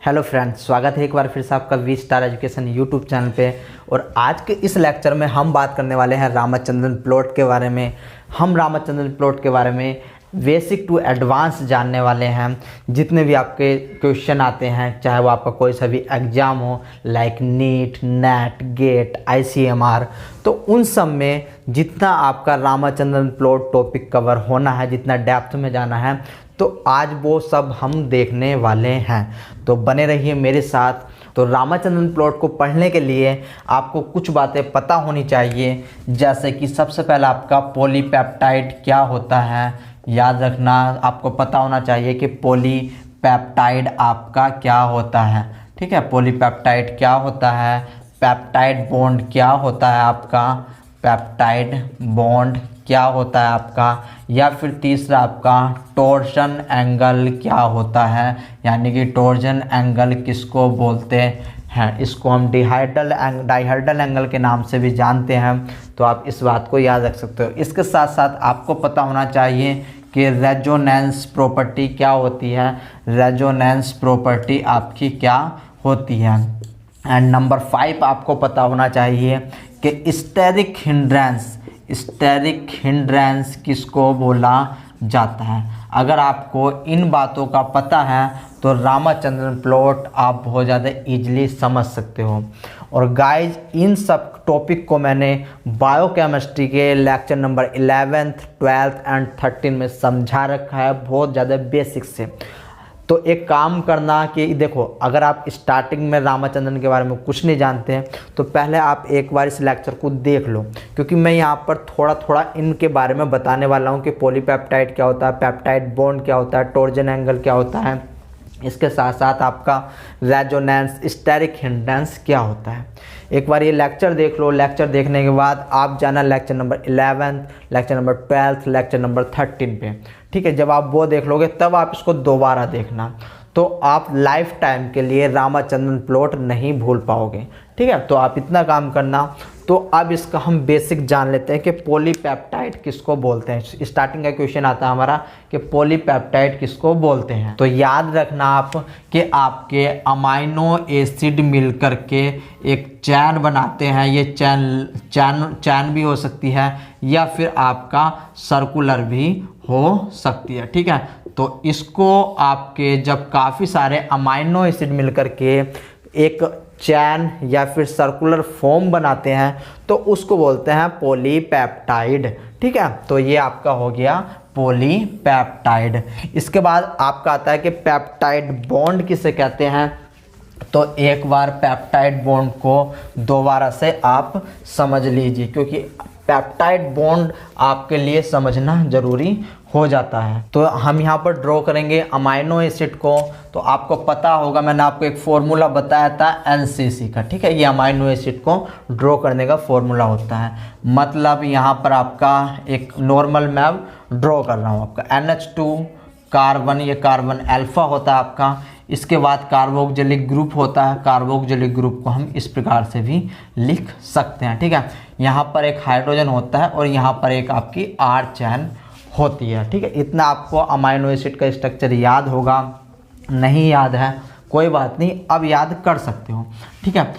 Hello friends, स्वागत है एक बार फिर से आपका V star education YouTube channel पे। और आज के इस लेक्चर में हम बात करने वाले हैं रामचंद्रन प्लॉट के बारे में। हम रामचंद्रन प्लॉट के बारे में बेसिक टू एडवांस जानने वाले हैं। जितने भी आपके क्वेश्चन आते हैं, चाहे वो आपका कोई सा भी एग्ज़ाम हो, like NEET, NET, GATE, ICMR, तो उन सब में जितना आपका रामचंद्रन प्लॉट टॉपिक कवर होना है, जितना डेप्थ में जाना है, तो आज वो सब हम देखने वाले हैं। तो बने रहिए मेरे साथ। तो रामचंद्रन प्लॉट को पढ़ने के लिए आपको कुछ बातें पता होनी चाहिए, जैसे कि सबसे पहले आपका पॉलीपेप्टाइड क्या होता है। याद रखना, आपको पता होना चाहिए कि पॉलीपेप्टाइड आपका क्या होता है। ठीक है, पॉलीपेप्टाइड क्या होता है, पेप्टाइड बॉन्ड क्या होता है आपका, पेप्टाइड बॉन्ड क्या होता है आपका, या फिर तीसरा आपका टॉर्शन एंगल क्या होता है, यानी कि टॉर्शन एंगल किसको बोलते हैं। इसको हम डाइहेड्रल एंगल के नाम से भी जानते हैं। तो आप इस बात को याद रख सकते हो। इसके साथ साथ आपको पता होना चाहिए कि रेजोनेंस प्रॉपर्टी क्या होती है। रेजोनेंस प्रॉपर्टी आपकी क्या होती है। एंड नंबर 5 आपको पता होना चाहिए कि स्टेरिक हिंड्रेंस किसको बोला जाता है। अगर आपको इन बातों का पता है तो रामचंद्रन प्लॉट आप बहुत ज़्यादा इजीली समझ सकते हो। और गाइज, इन सब टॉपिक को मैंने बायोकेमिस्ट्री के lecture number 11th, 12th and 13 में समझा रखा है, बहुत ज़्यादा बेसिक से। तो एक काम करना कि देखो, अगर आप स्टार्टिंग में रामचंद्रन के बारे में कुछ नहीं जानते हैं तो पहले आप एक बार इस लेक्चर को देख लो, क्योंकि मैं यहाँ पर थोड़ा थोड़ा इनके बारे में बताने वाला हूँ कि पॉलीपेप्टाइड क्या होता है, पेप्टाइड बॉन्ड क्या होता है, टॉर्शन एंगल क्या होता है। इसके साथ साथ आपका रेजोनेंस, स्टेरिक हिंड्रेंस क्या होता है। एक बार ये लेक्चर देख लो। लेक्चर देखने के बाद आप जाना lecture number 11, lecture number 12, lecture number 13 पे। ठीक है, जब आप वो देख लोगे तब आप इसको दोबारा देखना, तो आप लाइफ टाइम के लिए रामचंद्रन प्लॉट नहीं भूल पाओगे। ठीक है, तो आप इतना काम करना। तो अब इसका हम बेसिक जान लेते हैं कि पॉलीपेप्टाइड किसको बोलते हैं। स्टार्टिंग का क्वेश्चन आता है हमारा कि पॉलीपेप्टाइड किसको बोलते हैं। तो याद रखना आप कि आपके अमाइनो एसिड मिलकर के एक चैन बनाते हैं। ये चैन भी हो सकती है या फिर आपका सर्कुलर भी हो सकती है। ठीक है, तो इसको आपके जब काफ़ी सारे अमाइनो एसिड मिलकर के एक चैन या फिर सर्कुलर फॉर्म बनाते हैं तो उसको बोलते हैं पॉलीपेप्टाइड। ठीक है, तो ये आपका हो गया पॉलीपेप्टाइड। इसके बाद आपका आता है कि पेप्टाइड बॉन्ड किसे कहते हैं। तो एक बार पेप्टाइड बॉन्ड को दोबारा से आप समझ लीजिए, क्योंकि पेप्टाइड बॉन्ड आपके लिए समझना ज़रूरी हो जाता है। तो हम यहाँ पर ड्रॉ करेंगे अमाइनो एसिड को। तो आपको पता होगा, मैंने आपको एक फॉर्मूला बताया था NCC का। ठीक है, ये अमाइनो एसिड को ड्रॉ करने का फॉर्मूला होता है। मतलब यहाँ पर आपका एक नॉर्मल मैप ड्रॉ कर रहा हूँ। आपका NH2 कार्बन, ये कार्बन अल्फा होता है आपका। इसके बाद कार्बोक्सिलिक ग्रुप होता है। कार्बोक्सिलिक ग्रुप को हम इस प्रकार से भी लिख सकते हैं। ठीक है, यहाँ पर एक हाइड्रोजन होता है और यहाँ पर एक आपकी R चैन होती है। ठीक है, इतना आपको अमाइनो एसिड का स्ट्रक्चर याद होगा। नहीं याद है कोई बात नहीं, अब याद कर सकते हो। ठीक है,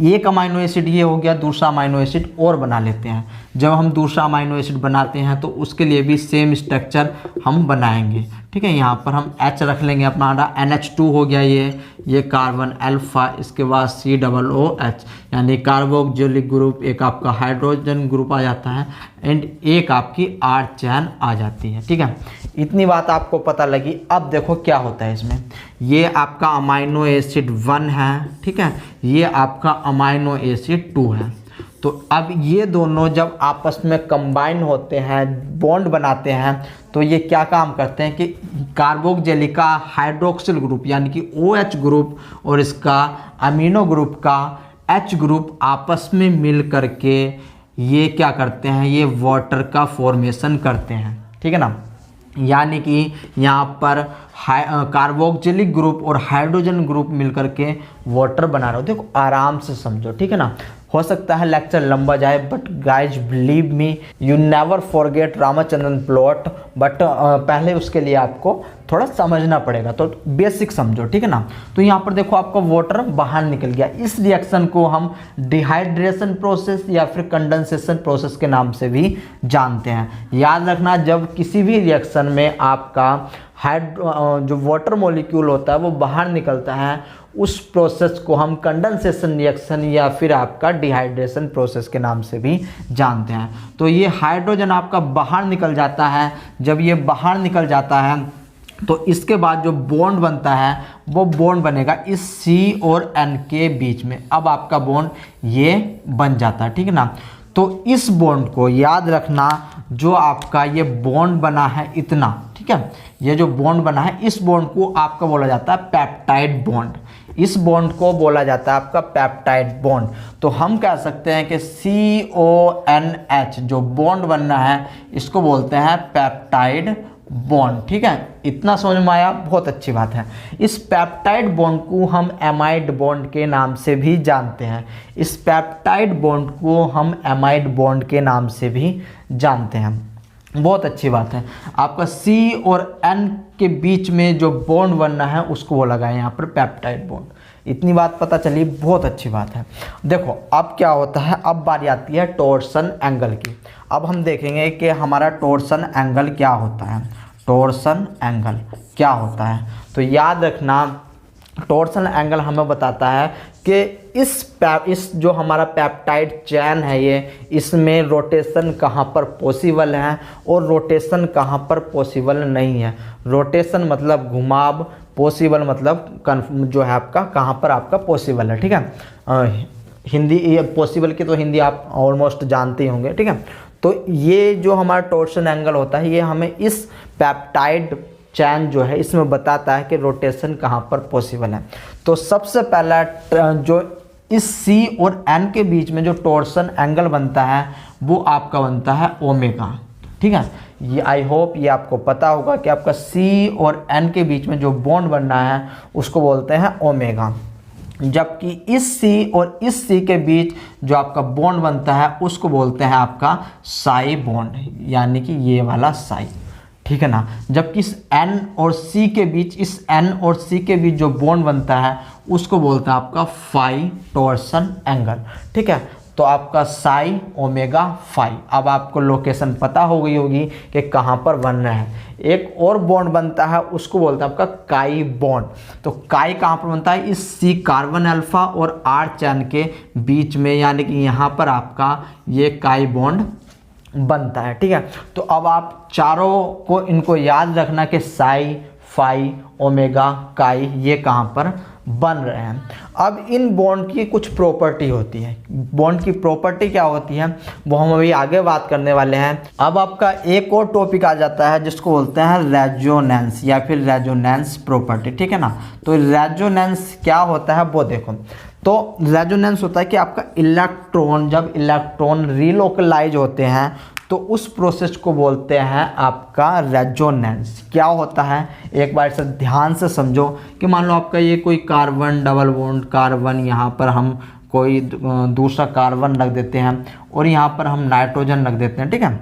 एक अमाइनो एसिड ये हो गया, दूसरा अमाइनो एसिड और बना लेते हैं। जब हम दूसरा अमाइनो एसिड बनाते हैं तो उसके लिए भी सेम स्ट्रक्चर हम बनाएंगे। ठीक है, यहाँ पर हम H रख लेंगे अपना। NH2 हो गया ये कार्बन अल्फा। इसके बाद COOH, यानी कार्बोक्सिलिक ग्रुप, एक आपका हाइड्रोजन ग्रुप आ जाता है एंड एक आपकी R चैन आ जाती है। ठीक है, इतनी बात आपको पता लगी। अब देखो क्या होता है इसमें। ये आपका अमाइनो एसिड 1 है। ठीक है, ये आपका अमाइनो एसिड 2 है। तो अब ये दोनों जब आपस में कंबाइन होते हैं, बॉन्ड बनाते हैं, तो ये क्या काम करते हैं कि कार्बोक्सिलिक का हाइड्रोक्सिल ग्रुप यानी कि OH ग्रुप और इसका अमीनो ग्रुप का H ग्रुप आपस में मिल करके ये क्या करते हैं, ये वाटर का फॉर्मेशन करते हैं। ठीक है ना, यानी कि यहाँ पर कार्बोक्सिलिक ग्रुप और हाइड्रोजन ग्रुप मिलकर के वाटर बना रहे हो। देखो आराम से समझो। ठीक है ना, हो सकता है लेक्चर लंबा जाए, but guys believe me, you never forget Ramachandran plot. But पहले उसके लिए आपको थोड़ा समझना पड़ेगा, तो बेसिक समझो, ठीक है ना। तो यहाँ पर देखो आपका वाटर बाहर निकल गया। इस रिएक्शन को हम डिहाइड्रेशन प्रोसेस या फिर कंडेंसेशन प्रोसेस के नाम से भी जानते हैं। याद रखना, जब किसी भी रिएक्शन में आपका जो वाटर मॉलिक्यूल होता है वो बाहर निकलता है, उस प्रोसेस को हम कंडेंसेशन रिएक्शन या फिर आपका डिहाइड्रेशन प्रोसेस के नाम से भी जानते हैं। तो ये हाइड्रोजन आपका बाहर निकल जाता है। जब ये बाहर निकल जाता है तो इसके बाद जो बॉन्ड बनता है वो बॉन्ड बनेगा इस C और N के बीच में। अब आपका बॉन्ड ये बन जाता है, ठीक है ना। तो इस बॉन्ड को याद रखना, जो आपका ये बॉन्ड बना है इतना, ठीक है, ये जो बॉन्ड बना है इस बॉन्ड को आपका बोला जाता है पेप्टाइड बॉन्ड। इस बॉन्ड को बोला जाता है आपका पेप्टाइड बॉन्ड। तो हम कह सकते हैं कि CONH जो बॉन्ड बनना है इसको बोलते हैं पेप्टाइड बॉन्ड, ठीक है। इतना समझ में आया, बहुत अच्छी बात है। इस पेप्टाइड बॉन्ड को हम एमाइड बॉन्ड के नाम से भी जानते हैं। इस पेप्टाइड बॉन्ड को हम एमाइड बॉन्ड के नाम से भी जानते हैं। बहुत अच्छी बात है। आपका C और N के बीच में जो बॉन्ड बनना है उसको वो लगाए यहाँ पर पेप्टाइड बॉन्ड। इतनी बात पता चली, बहुत अच्छी बात है। देखो अब क्या होता है, अब बारी आती है टॉर्सन एंगल की। अब हम देखेंगे कि हमारा टॉर्सन एंगल क्या होता है। टॉर्सन एंगल क्या होता है, तो याद रखना, टॉर्सन एंगल हमें बताता है कि इस जो हमारा पेप्टाइड चेन है ये, इसमें रोटेशन कहाँ पर पॉसिबल है और रोटेशन कहाँ पर पॉसिबल नहीं है। रोटेशन मतलब घुमाव, पॉसिबल मतलब जो है आपका कहाँ पर आपका पॉसिबल है, ठीक है। हिंदी, ये पॉसिबल की तो हिंदी आप ऑलमोस्ट जानते ही होंगे, ठीक है। तो ये जो हमारा टॉर्सन एंगल होता है ये हमें इस पेप्टाइड चैन जो है इसमें बताता है कि रोटेशन कहाँ पर पॉसिबल है। तो सबसे पहला जो इस C और N के बीच में जो टॉर्सन एंगल बनता है वो आपका बनता है ओमेगा, ठीक है। ये आई होप ये आपको पता होगा कि आपका C और N के बीच में जो बॉन्ड बनना है उसको बोलते हैं ओमेगा। जबकि इस C और इस C के बीच जो आपका बॉन्ड बनता है उसको बोलते हैं आपका साई बॉन्ड, यानी कि ये वाला साई, ठीक है ना। जबकि इस N और C के बीच, इस N और C के बीच जो बॉन्ड बनता है उसको बोलते हैं आपका फाई टॉर्सन एंगल, ठीक है। तो आपका साई ओमेगा फाई। अब आपको लोकेशन पता हो गई होगी कि कहाँ पर बनना है। एक और बॉन्ड बनता है उसको बोलते हैं आपका काई बॉन्ड। तो काई कहाँ पर बनता है, इस C कार्बन अल्फा और R चैन के बीच में, यानी कि यहाँ पर आपका ये काई बॉन्ड बनता है, ठीक है। तो अब आप चारों को इनको याद रखना कि साई, फाई, ओमेगा, काई ये कहाँ पर बन रहे हैं। अब इन बॉन्ड की कुछ प्रॉपर्टी होती है। बॉन्ड की प्रॉपर्टी क्या होती है वो हम अभी आगे बात करने वाले हैं। अब आपका एक और टॉपिक आ जाता है जिसको बोलते हैं रेजोनेंस या फिर रेजोनेंस प्रॉपर्टी, ठीक है ना। तो रेजोनेंस क्या होता है वो देखो। तो रेजोनेंस होता है कि आपका इलेक्ट्रॉन, जब इलेक्ट्रॉन रिलोकलाइज होते हैं तो उस प्रोसेस को बोलते हैं आपका रेजोनेंस। क्या होता है एक बार से ध्यान से समझो कि मान लो आपका ये कोई कार्बन, डबल बॉन्ड कार्बन, यहाँ पर हम कोई दूसरा कार्बन रख देते हैं और यहाँ पर हम नाइट्रोजन रख देते हैं, ठीक है।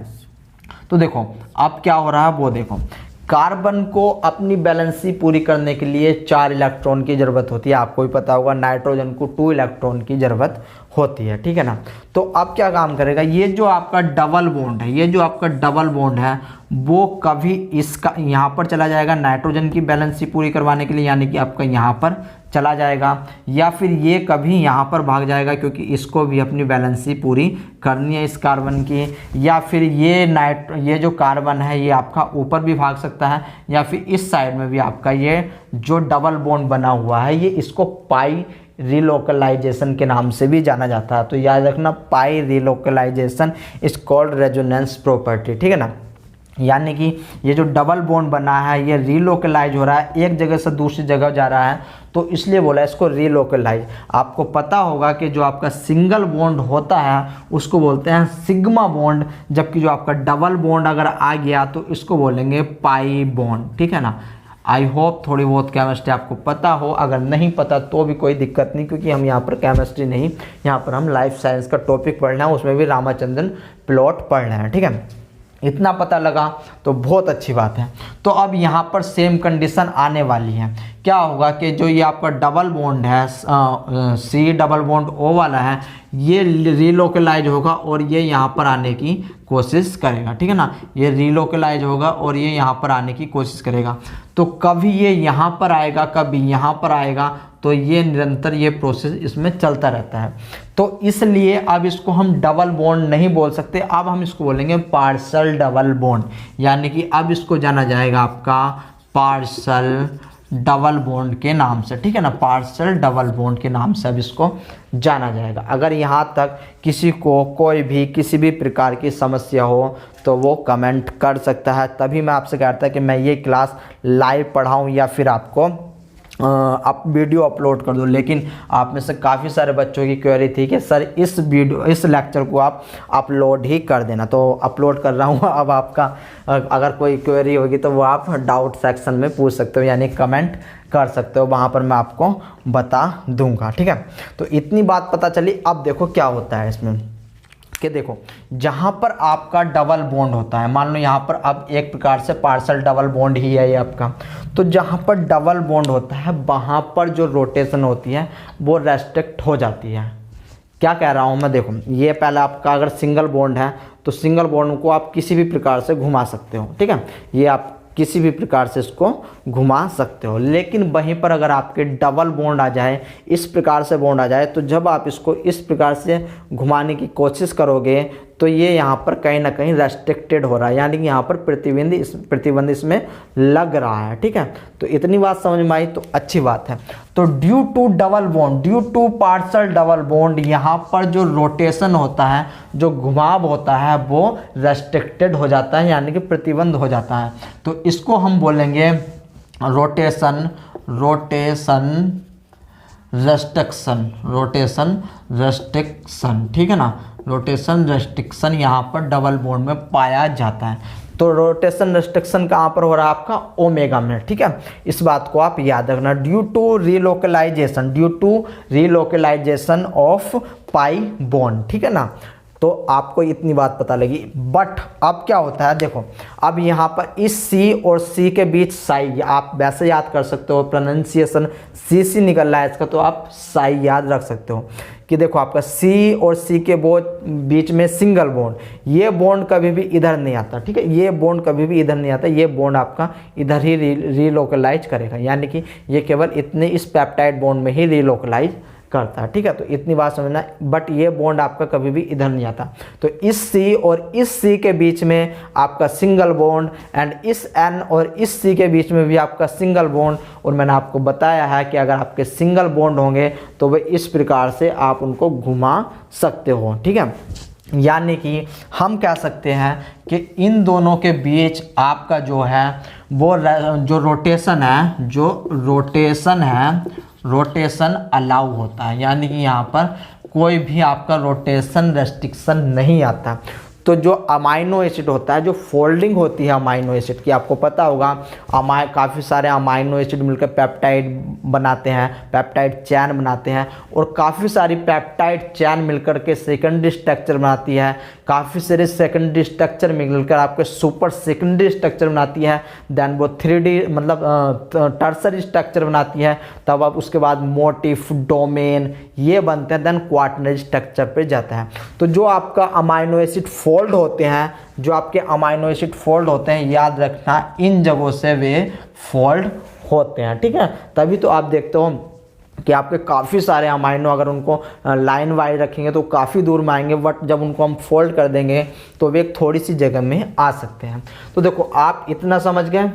तो देखो अब क्या हो रहा है वो देखो। कार्बन को अपनी बैलेंसी पूरी करने के लिए 4 इलेक्ट्रॉन की ज़रूरत होती है, आपको भी पता होगा। नाइट्रोजन को 2 इलेक्ट्रॉन की ज़रूरत होती है, ठीक है ना। तो अब क्या काम करेगा, ये जो आपका डबल बॉन्ड है, ये जो आपका डबल बॉन्ड है वो कभी इसका यहाँ पर चला जाएगा नाइट्रोजन की बैलेंसी पूरी करवाने के लिए, यानी कि आपका यहाँ पर चला जाएगा, या फिर ये कभी यहाँ पर भाग जाएगा क्योंकि इसको भी अपनी बैलेंसी पूरी करनी है इस कार्बन की, या फिर ये जो कार्बन है ये आपका ऊपर भी भाग सकता है, या फिर इस साइड में भी आपका ये जो डबल बॉन्ड बना हुआ है ये इसको पाई रिलोकलाइजेशन के नाम से भी जाना जाता है। तो याद रखना, पाई रिलोकलाइजेशन इज कॉल्ड रेजोनेंस प्रॉपर्टी, ठीक है ना। यानी कि ये जो डबल बॉन्ड बना है ये रिलोकलाइज हो रहा है, एक जगह से दूसरी जगह जा रहा है, तो इसलिए बोला इसको रिलोकलाइज। आपको पता होगा कि जो आपका सिंगल बॉन्ड होता है उसको बोलते हैं सिग्मा बॉन्ड, जबकि जो आपका डबल बॉन्ड अगर आ गया तो इसको बोलेंगे पाई बॉन्ड, ठीक है ना। आई होप थोड़ी बहुत केमिस्ट्री आपको पता हो, अगर नहीं पता तो भी कोई दिक्कत नहीं, क्योंकि हम यहाँ पर केमिस्ट्री नहीं, यहाँ पर हम लाइफ साइंस का टॉपिक पढ़ रहे हैं, उसमें भी रामाचंद्रन प्लॉट पढ़ रहे हैं, ठीक है। इतना पता लगा तो बहुत अच्छी बात है। तो अब यहाँ पर सेम कंडीशन आने वाली है। क्या होगा कि जो ये आपका डबल बॉन्ड है सी डबल बॉन्ड ओ वाला है, ये रीलोकलाइज होगा और ये यहाँ पर आने की कोशिश करेगा, ठीक है ना। ये रीलोकलाइज होगा और ये यहाँ पर आने की कोशिश करेगा। तो कभी ये यहाँ पर आएगा, कभी यहाँ पर आएगा, तो ये निरंतर ये प्रोसेस इसमें चलता रहता है। तो इसलिए अब इसको हम डबल बॉन्ड नहीं बोल सकते, अब हम इसको बोलेंगे पार्शल डबल बॉन्ड। यानी कि अब इसको जाना जाएगा आपका पार्शल डबल बॉन्ड के नाम से, ठीक है ना। पार्शल डबल बॉन्ड के नाम से अब इसको जाना जाएगा। अगर यहाँ तक किसी को कोई भी किसी भी प्रकार की समस्या हो तो वो कमेंट कर सकता है, तभी मैं आपसे कहता कि मैं ये क्लास लाइव पढ़ाऊँ या फिर आपको आप वीडियो अपलोड कर दो। लेकिन आप में से काफ़ी सारे बच्चों की क्वेरी थी कि सर इस लेक्चर को आप अपलोड ही कर देना, तो अपलोड कर रहा हूँ। अब आपका अगर कोई क्वेरी होगी तो वो आप डाउट सेक्शन में पूछ सकते हो, यानी कमेंट कर सकते हो, वहाँ पर मैं आपको बता दूंगा, ठीक है। तो इतनी बात पता चली। अब देखो क्या होता है इसमें कि देखो जहाँ पर आपका डबल बॉन्ड होता है, मान लो यहाँ पर अब एक प्रकार से पार्शल डबल बॉन्ड ही है ये आपका, तो जहाँ पर डबल बॉन्ड होता है वहाँ पर जो रोटेशन होती है वो रेस्ट्रिक्ट हो जाती है। क्या कह रहा हूँ मैं, देखो ये पहले आपका अगर सिंगल बॉन्ड है तो सिंगल बॉन्ड को आप किसी भी प्रकार से घुमा सकते हो, ठीक है। ये आप किसी भी प्रकार से इसको घुमा सकते हो। लेकिन वहीं पर अगर आपके डबल बॉन्ड आ जाए, इस प्रकार से बॉन्ड आ जाए, तो जब आप इसको इस प्रकार से घुमाने की कोशिश करोगे तो ये यहाँ पर कहीं ना कहीं रेस्ट्रिक्टेड हो रहा है, यानी कि यहाँ पर प्रतिबंध इसमें लग रहा है, ठीक है। तो इतनी बात समझ में आई तो अच्छी बात है। तो due to double bond, due to partial double bond, यहाँ पर जो रोटेशन होता है, जो घुमाव होता है, वो रेस्ट्रिक्टेड हो जाता है, यानी कि प्रतिबंध हो जाता है। तो इसको हम बोलेंगे रोटेशन रेस्ट्रिक्शन, ठीक है ना। रोटेशन रेस्ट्रिक्शन यहाँ पर डबल बॉन्ड में पाया जाता है। तो रोटेशन रेस्ट्रिक्शन कहाँ पर हो रहा है आपका ओमेगा में, ठीक है। इस बात को आप याद रखना, due to relocalization of pi bond, ठीक है ना। तो आपको इतनी बात पता लगी। बट अब क्या होता है, देखो अब यहाँ पर इस सी और सी के बीच साई, आप वैसे याद कर सकते हो, प्रोनाउंसिएशन सी निकल रहा है इसका, तो आप साई याद रख सकते हो कि देखो आपका सी और सी के बीच में सिंगल बॉन्ड, ये बॉन्ड कभी भी इधर नहीं आता, ठीक है। ये बॉन्ड कभी भी इधर नहीं आता, ये बॉन्ड आपका इधर ही रीलोकलाइज करेगा, यानी कि ये केवल इतने इस पेप्टाइड बॉन्ड में ही रीलोकलाइज करता है, ठीक है। तो इतनी बात समझना। बट ये बॉन्ड आपका कभी भी इधर नहीं आता। तो इस सी और इस सी के बीच में आपका सिंगल बॉन्ड, एंड इस एन और इस सी के बीच में भी आपका सिंगल बॉन्ड। और मैंने आपको बताया है कि अगर आपके सिंगल बॉन्ड होंगे तो वे इस प्रकार से आप उनको घुमा सकते हो, ठीक है। यानी कि हम कह सकते हैं कि इन दोनों के बीच आपका जो है वो जो रोटेशन अलाउ होता है, यानी कि यहाँ पर कोई भी आपका रोटेशन रेस्ट्रिक्शन नहीं आता। तो जो अमाइनो एसिड होता है, जो फोल्डिंग होती है अमाइनो एसिड की, आपको पता होगा काफ़ी सारे अमाइनो एसिड मिलकर पेप्टाइड बनाते हैं, पेप्टाइड चैन बनाते हैं, और काफ़ी सारी पेप्टाइड चैन मिलकर के सेकेंडरी स्ट्रक्चर बनाती है, काफ़ी सारे सेकेंडरी स्ट्रक्चर मिलकर आपके सुपर सेकेंडरी स्ट्रक्चर बनाती है, देन वो 3D मतलब टर्सरी स्ट्रक्चर बनाती है, तब आप उसके बाद मोटिफ डोमेन ये बनते हैं, देन क्वाटरनरी स्ट्रक्चर पे जाता है। तो जो आपका अमाइनो एसिड फोल्ड होते हैं, जो आपके अमाइनो एसिड फोल्ड होते हैं, याद रखना इन जगहों से वे फोल्ड होते हैं, ठीक है। तभी तो आप देखते हो कि आपके काफ़ी सारे अमाइनो अगर उनको लाइन वाइज रखेंगे तो काफ़ी दूर में आएंगे, बट जब उनको हम फोल्ड कर देंगे तो वे एक थोड़ी सी जगह में आ सकते हैं। तो देखो आप इतना समझ गए,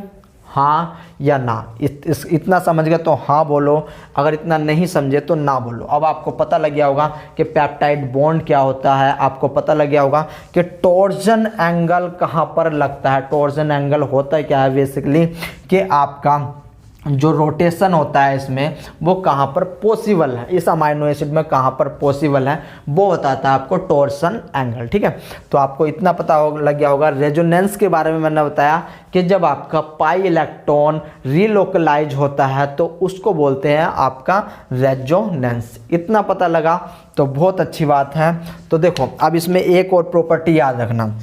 हाँ या ना। इतना समझ गए तो हाँ बोलो, अगर इतना नहीं समझे तो ना बोलो। अब आपको पता लग गया होगा कि पेप्टाइड बॉन्ड क्या होता है, आपको पता लग गया होगा कि टॉर्जन एंगल कहाँ पर लगता है। टॉर्जन एंगल होता है क्या है बेसिकली कि आपका जो रोटेशन होता है इसमें वो कहाँ पर पॉसिबल है, इस अमाइनो एसिड में कहाँ पर पॉसिबल है, वो बताता है आपको टॉर्सन एंगल, ठीक है। तो आपको इतना पता लग गया होगा। रेजोनेंस के बारे में मैंने बताया कि जब आपका पाई इलेक्ट्रॉन रीलोकलाइज होता है तो उसको बोलते हैं आपका रेजोनेंस। इतना पता लगा तो बहुत अच्छी बात है। तो देखो अब इसमें एक और प्रॉपर्टी याद रखना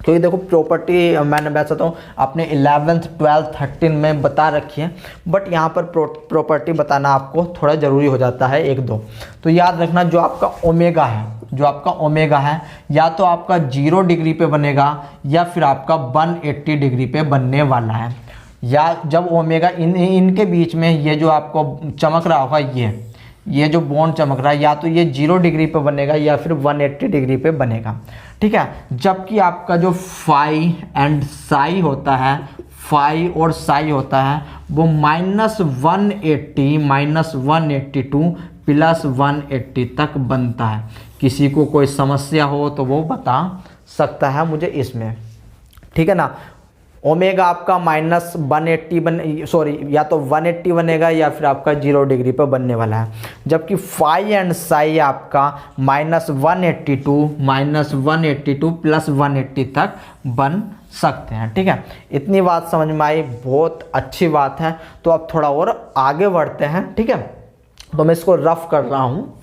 क्योंकि देखो प्रॉपर्टी मैंने वैसे तो अपने 11th 12th 13 में बता रखी है, बट यहाँ पर प्रॉपर्टी बताना आपको थोड़ा ज़रूरी हो जाता है एक दो। तो याद रखना जो आपका ओमेगा है, जो आपका ओमेगा है या तो आपका 0 डिग्री पे बनेगा या फिर आपका 180 डिग्री पे बनने वाला है। या जब ओमेगा इनके बीच में ये जो आपको चमक रहा होगा, ये जो बॉन्ड चमक रहा है, या तो ये 0 डिग्री पे बनेगा या फिर 180 डिग्री पे बनेगा, ठीक है। जबकि आपका जो फाई एंड साई होता है, फाई और साई होता है, वो -180 -182 +180 तक बनता है। किसी को कोई समस्या हो तो वो बता सकता है मुझे इसमें, ठीक है ना। ओमेगा आपका -180 या तो 180 बनेगा या फिर आपका 0 डिग्री पर बनने वाला है। जबकि फाई एंड साई आपका -182 +180 तक बन सकते हैं, ठीक है। इतनी बात समझ में आई, बहुत अच्छी बात है। तो अब थोड़ा और आगे बढ़ते हैं, ठीक है। तो मैं इसको रफ कर रहा हूँ।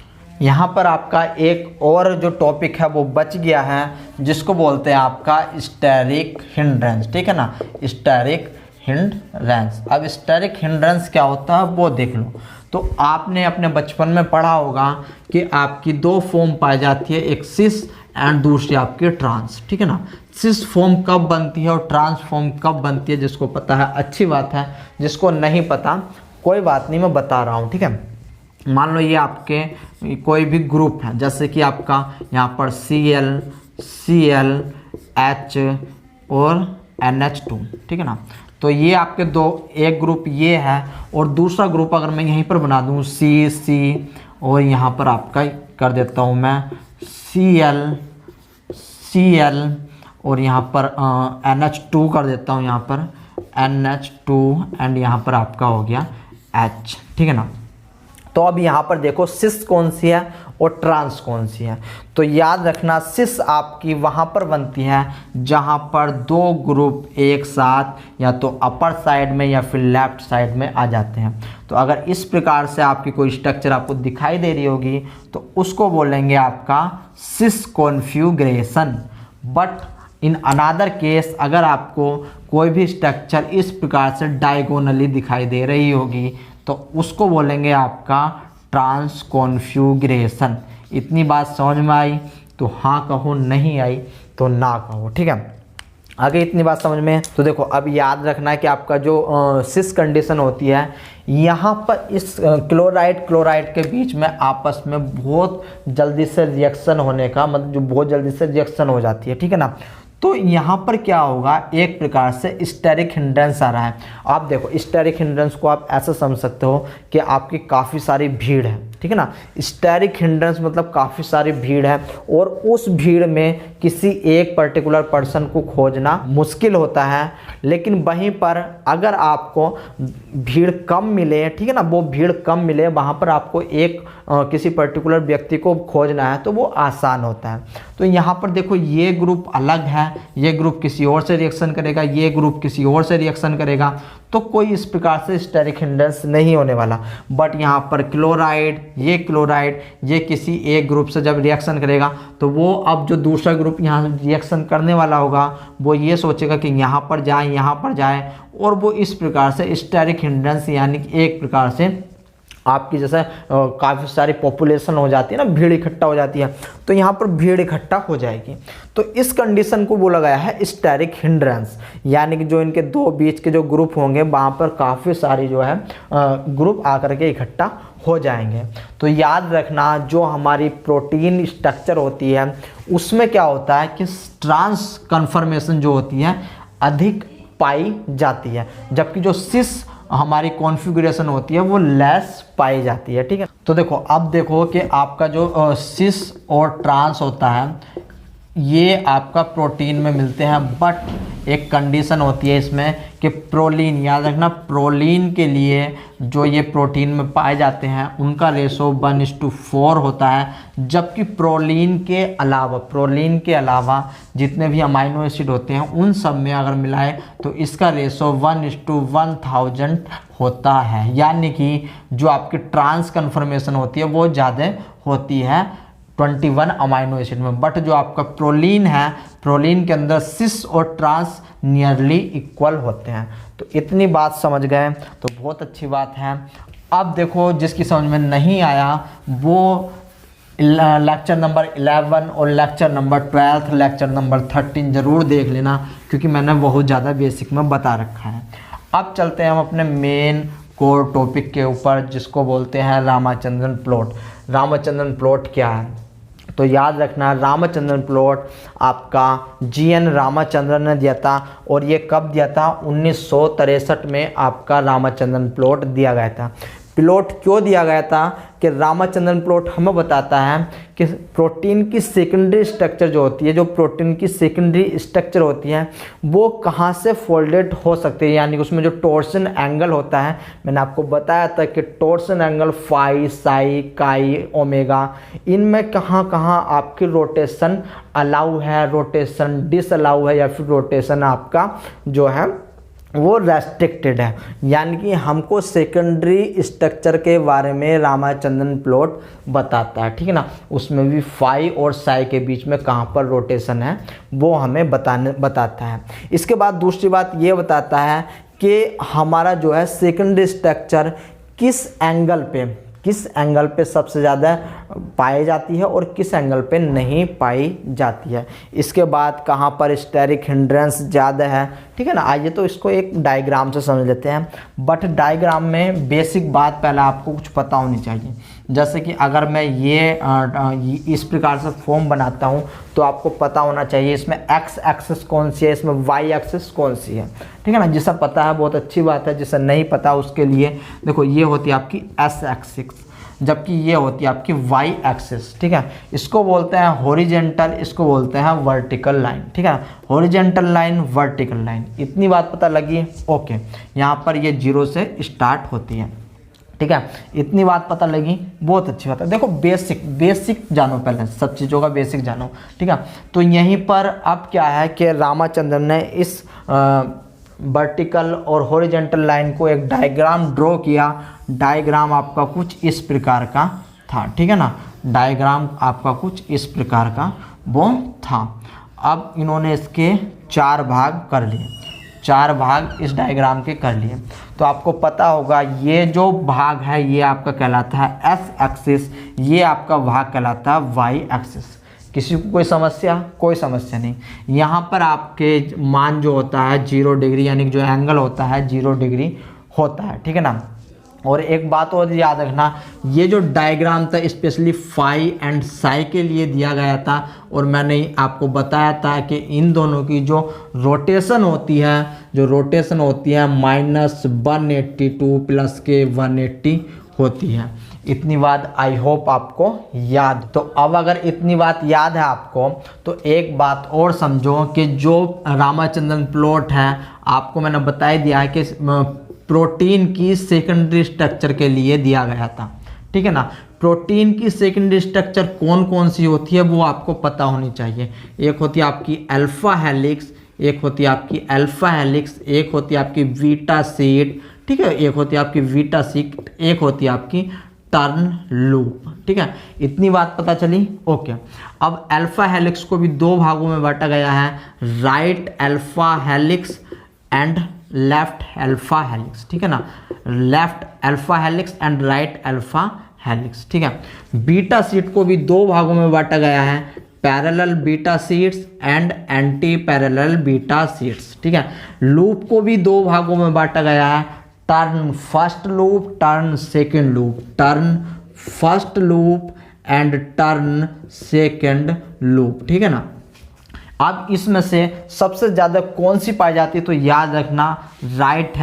यहाँ पर आपका एक और जो टॉपिक है वो बच गया है, जिसको बोलते हैं आपका स्टेरिक हिंड्रेंस, ठीक है ना, स्टेरिक हिंड्रेंस। अब स्टेरिक हिंड्रेंस क्या होता है वो देख लो। तो आपने अपने बचपन में पढ़ा होगा कि आपकी दो फॉर्म पाई जाती है, एक सिस एंड दूसरी आपकी ट्रांस, ठीक है ना। सिस फॉर्म कब बनती है और ट्रांस फॉर्म कब बनती है, जिसको पता है अच्छी बात है, जिसको नहीं पता कोई बात नहीं, मैं बता रहा हूँ, ठीक है। मान लो ये आपके कोई भी ग्रुप है, जैसे कि आपका यहाँ पर Cl, H और NH2, ठीक है ना। तो ये आपके दो, एक ग्रुप ये है और दूसरा ग्रुप अगर मैं यहीं पर बना दूँ C और यहाँ पर आपका कर देता हूँ मैं Cl और यहाँ पर NH2 कर देता हूँ, यहाँ पर NH2 एंड यहाँ पर आपका हो गया H, ठीक है ना। तो अब यहाँ पर देखो सिस कौन सी है और ट्रांस कौन सी है। तो याद रखना सिस आपकी वहाँ पर बनती है जहाँ पर दो ग्रुप एक साथ या तो अपर साइड में या फिर लेफ्ट साइड में आ जाते हैं। तो अगर इस प्रकार से आपकी कोई स्ट्रक्चर आपको दिखाई दे रही होगी तो उसको बोलेंगे आपका cis configuration. But in another case अगर आपको कोई भी स्ट्रक्चर इस प्रकार से डायगोनली दिखाई दे रही होगी तो उसको बोलेंगे आपका ट्रांस कॉन्फ़िगरेशन। इतनी बात समझ में आई तो हाँ कहो, नहीं आई तो ना कहो, ठीक है। आगे इतनी बात समझ में। तो देखो अब याद रखना है कि आपका जो सिस कंडीशन होती है, यहाँ पर इस क्लोराइड के बीच में आपस में बहुत जल्दी से रिएक्शन होने का मतलब जो बहुत जल्दी से रिएक्शन हो जाती है, ठीक है ना। तो यहाँ पर क्या होगा, एक प्रकार से स्टेरिक हिंड्रेंस आ रहा है। आप देखो स्टेरिक हिंड्रेंस को आप ऐसा समझ सकते हो कि आपकी काफ़ी सारी भीड़ है, ठीक है ना। स्टेरिक हिंड्रेंस मतलब काफ़ी सारी भीड़ है और उस भीड़ में किसी एक पर्टिकुलर पर्सन को खोजना मुश्किल होता है। लेकिन वहीं पर अगर आपको भीड़ कम मिले, ठीक है ना, वो भीड़ कम मिले, वहाँ पर आपको एक किसी पर्टिकुलर व्यक्ति को खोजना है तो वो आसान होता है। तो यहाँ पर देखो ये ग्रुप अलग है, ये ग्रुप किसी और से रिएक्शन करेगा, ये ग्रुप किसी और से रिएक्शन करेगा, तो कोई इस प्रकार से स्टेरिक हिंड्रेंस नहीं होने वाला। बट यहाँ पर क्लोराइड ये किसी एक ग्रुप से जब रिएक्शन करेगा तो वो अब जो दूसरा ग्रुप यहाँ रिएक्शन करने वाला होगा वो ये सोचेगा कि यहाँ पर जाए और वो इस प्रकार से स्टेरिक हिंड्रेंस यानी कि एक प्रकार से आपकी जैसे काफ़ी सारी पॉपुलेशन हो जाती है ना, भीड़ इकट्ठा हो जाती है, तो यहाँ पर भीड़ इकट्ठा हो जाएगी। तो इस कंडीशन को बोला गया है स्टेरिक हिंड्रेंस, यानी कि जो इनके दो बीच के जो ग्रुप होंगे वहाँ पर काफ़ी सारी जो है ग्रुप आकर के इकट्ठा हो जाएंगे। तो याद रखना जो हमारी प्रोटीन स्ट्रक्चर होती है उसमें क्या होता है कि ट्रांस कन्फर्मेशन जो होती है अधिक पाई जाती है, जबकि जो सिस हमारी कॉन्फ़िगरेशन होती है वो लेस पाई जाती है, ठीक है। तो देखो अब देखो कि आपका जो सिस और ट्रांस होता है ये आपका प्रोटीन में मिलते हैं, बट एक कंडीशन होती है इसमें कि प्रोलीन, याद रखना प्रोलीन के लिए जो ये प्रोटीन में पाए जाते हैं उनका रेशो 1:4 होता है, जबकि प्रोलीन के अलावा जितने भी अमाइनो एसिड होते हैं उन सब में अगर मिलाए तो इसका रेशो 1:1000 होता है। यानी कि जो आपकी ट्रांस कन्फर्मेशन होती है वो ज़्यादा होती है 21 अमाइनो एसिड में। बट जो आपका प्रोलीन है, प्रोलीन के अंदर सिस और ट्रांस नियरली इक्वल होते हैं। तो इतनी बात समझ गए तो बहुत अच्छी बात है। अब देखो जिसकी समझ में नहीं आया वो लेक्चर नंबर 11 और लेक्चर नंबर 12, लेक्चर नंबर 13 ज़रूर देख लेना, क्योंकि मैंने बहुत ज़्यादा बेसिक में बता रखा है। अब चलते हैं हम अपने मेन कोर टॉपिक के ऊपर, जिसको बोलते हैं रामाचंद्रन प्लॉट। रामाचंद्रन प्लॉट क्या है? तो याद रखना, रामाचंद्रन प्लॉट आपका GN रामाचंद्रन ने दिया था, और ये कब दिया था? 1963 में आपका रामाचंद्रन प्लॉट दिया गया था। प्लॉट क्यों दिया गया था? कि रामाचंद्रन प्लॉट हमें बताता है कि प्रोटीन की सेकेंडरी स्ट्रक्चर जो होती है, जो प्रोटीन की सेकेंडरी स्ट्रक्चर होती है, वो कहाँ से फोल्डेड हो सकती है, यानी कि उसमें जो टॉर्सन एंगल होता है, मैंने आपको बताया था कि टॉर्सन एंगल फाई, साई, काई, ओमेगा, इनमें कहाँ कहाँ आपकी रोटेशन अलाउ है, रोटेशन डिसअलाउ है, या फिर रोटेशन आपका जो है वो रेस्ट्रिक्टेड है। यानी कि हमको सेकेंडरी स्ट्रक्चर के बारे में रामाचंद्रन प्लॉट बताता है, ठीक है ना। उसमें भी फाई और साई के बीच में कहाँ पर रोटेशन है वो हमें बताता है। इसके बाद दूसरी बात ये बताता है कि हमारा जो है सेकेंडरी स्ट्रक्चर किस एंगल पे सबसे ज़्यादा पाई जाती है और किस एंगल पे नहीं पाई जाती है। इसके बाद कहाँ पर स्टेरिक हिंड्रेंस ज़्यादा है, ठीक है ना। आइए तो इसको एक डायग्राम से समझ लेते हैं। बट डायग्राम में बेसिक बात पहले आपको कुछ पता होनी चाहिए। जैसे कि अगर मैं ये इस प्रकार से फॉर्म बनाता हूँ तो आपको पता होना चाहिए इसमें एक्स एक्सिस कौन सी है, इसमें वाई एक्सिस कौन सी है, ठीक है ना। जिसे पता है बहुत अच्छी बात है, जिसे नहीं पता उसके लिए देखो ये होती है आपकी एस एक्सिस, जबकि ये होती है आपकी वाई एक्सिस, ठीक है। इसको बोलते हैं हॉरिजेंटल, इसको बोलते हैं वर्टिकल लाइन, ठीक है। हॉरिजेंटल लाइन, वर्टिकल लाइन, इतनी बात पता लगी? ओके, यहाँ पर ये 0 से स्टार्ट होती है, ठीक है। इतनी बात पता लगी, बहुत अच्छी बात है। देखो बेसिक जानो, पहले सब चीज़ों का बेसिक जानो, ठीक है। तो यहीं पर अब क्या है कि रामाचंद्रन ने इस वर्टिकल और हॉरिजॉन्टल लाइन को एक डायग्राम ड्रॉ किया। डायग्राम आपका कुछ इस प्रकार का था, ठीक है ना। डायग्राम आपका कुछ इस प्रकार का वो था। अब इन्होंने इसके 4 भाग कर लिए, 4 भाग इस डायग्राम के कर लिए। तो आपको पता होगा ये जो भाग है ये आपका कहलाता है एस एक्सिस, ये आपका भाग कहलाता है वाई एक्सिस। किसी को कोई समस्या? कोई समस्या नहीं। यहाँ पर आपके मान जो होता है 0 डिग्री, यानी जो एंगल होता है 0 डिग्री होता है, ठीक है ना। और एक बात और याद रखना, ये जो डायग्राम था स्पेशली फाई एंड साई के लिए दिया गया था, और मैंने आपको बताया था कि इन दोनों की जो रोटेशन होती है -182 प्लस के 180 होती है। इतनी बात आई होप आपको याद। तो अब अगर इतनी बात याद है आपको, तो एक बात और समझो कि जो रामाचंद्रन प्लॉट है आपको मैंने बता दिया है कि प्रोटीन की सेकेंडरी स्ट्रक्चर के लिए दिया गया था, ठीक है ना। प्रोटीन की सेकेंडरी स्ट्रक्चर कौन कौन सी होती है वो आपको पता होनी चाहिए। एक होती है आपकी अल्फा हेलिक्स, एक होती है आपकी अल्फा हेलिक्स, एक होती है आपकी बीटा शीट, ठीक है, एक होती है आपकी बीटा शीट, एक होती है आपकी टर्न लूप, ठीक है। इतनी बात पता चली? ओके। अब अल्फा हेलिक्स को भी 2 भागों में बांटा गया है, right alpha helix and left alpha helix, ठीक है ना। Left alpha helix and right alpha helix, ठीक है। बीटा शीट को भी 2 भागों में बांटा गया है, parallel beta sheets and anti parallel beta sheets, ठीक है। लूप को भी 2 भागों में बांटा गया है, turn first loop, turn second loop, turn first loop and turn second loop, ठीक है ना। अब इसमें से सबसे ज़्यादा कौन सी पाई जाती है? तो याद रखना राइट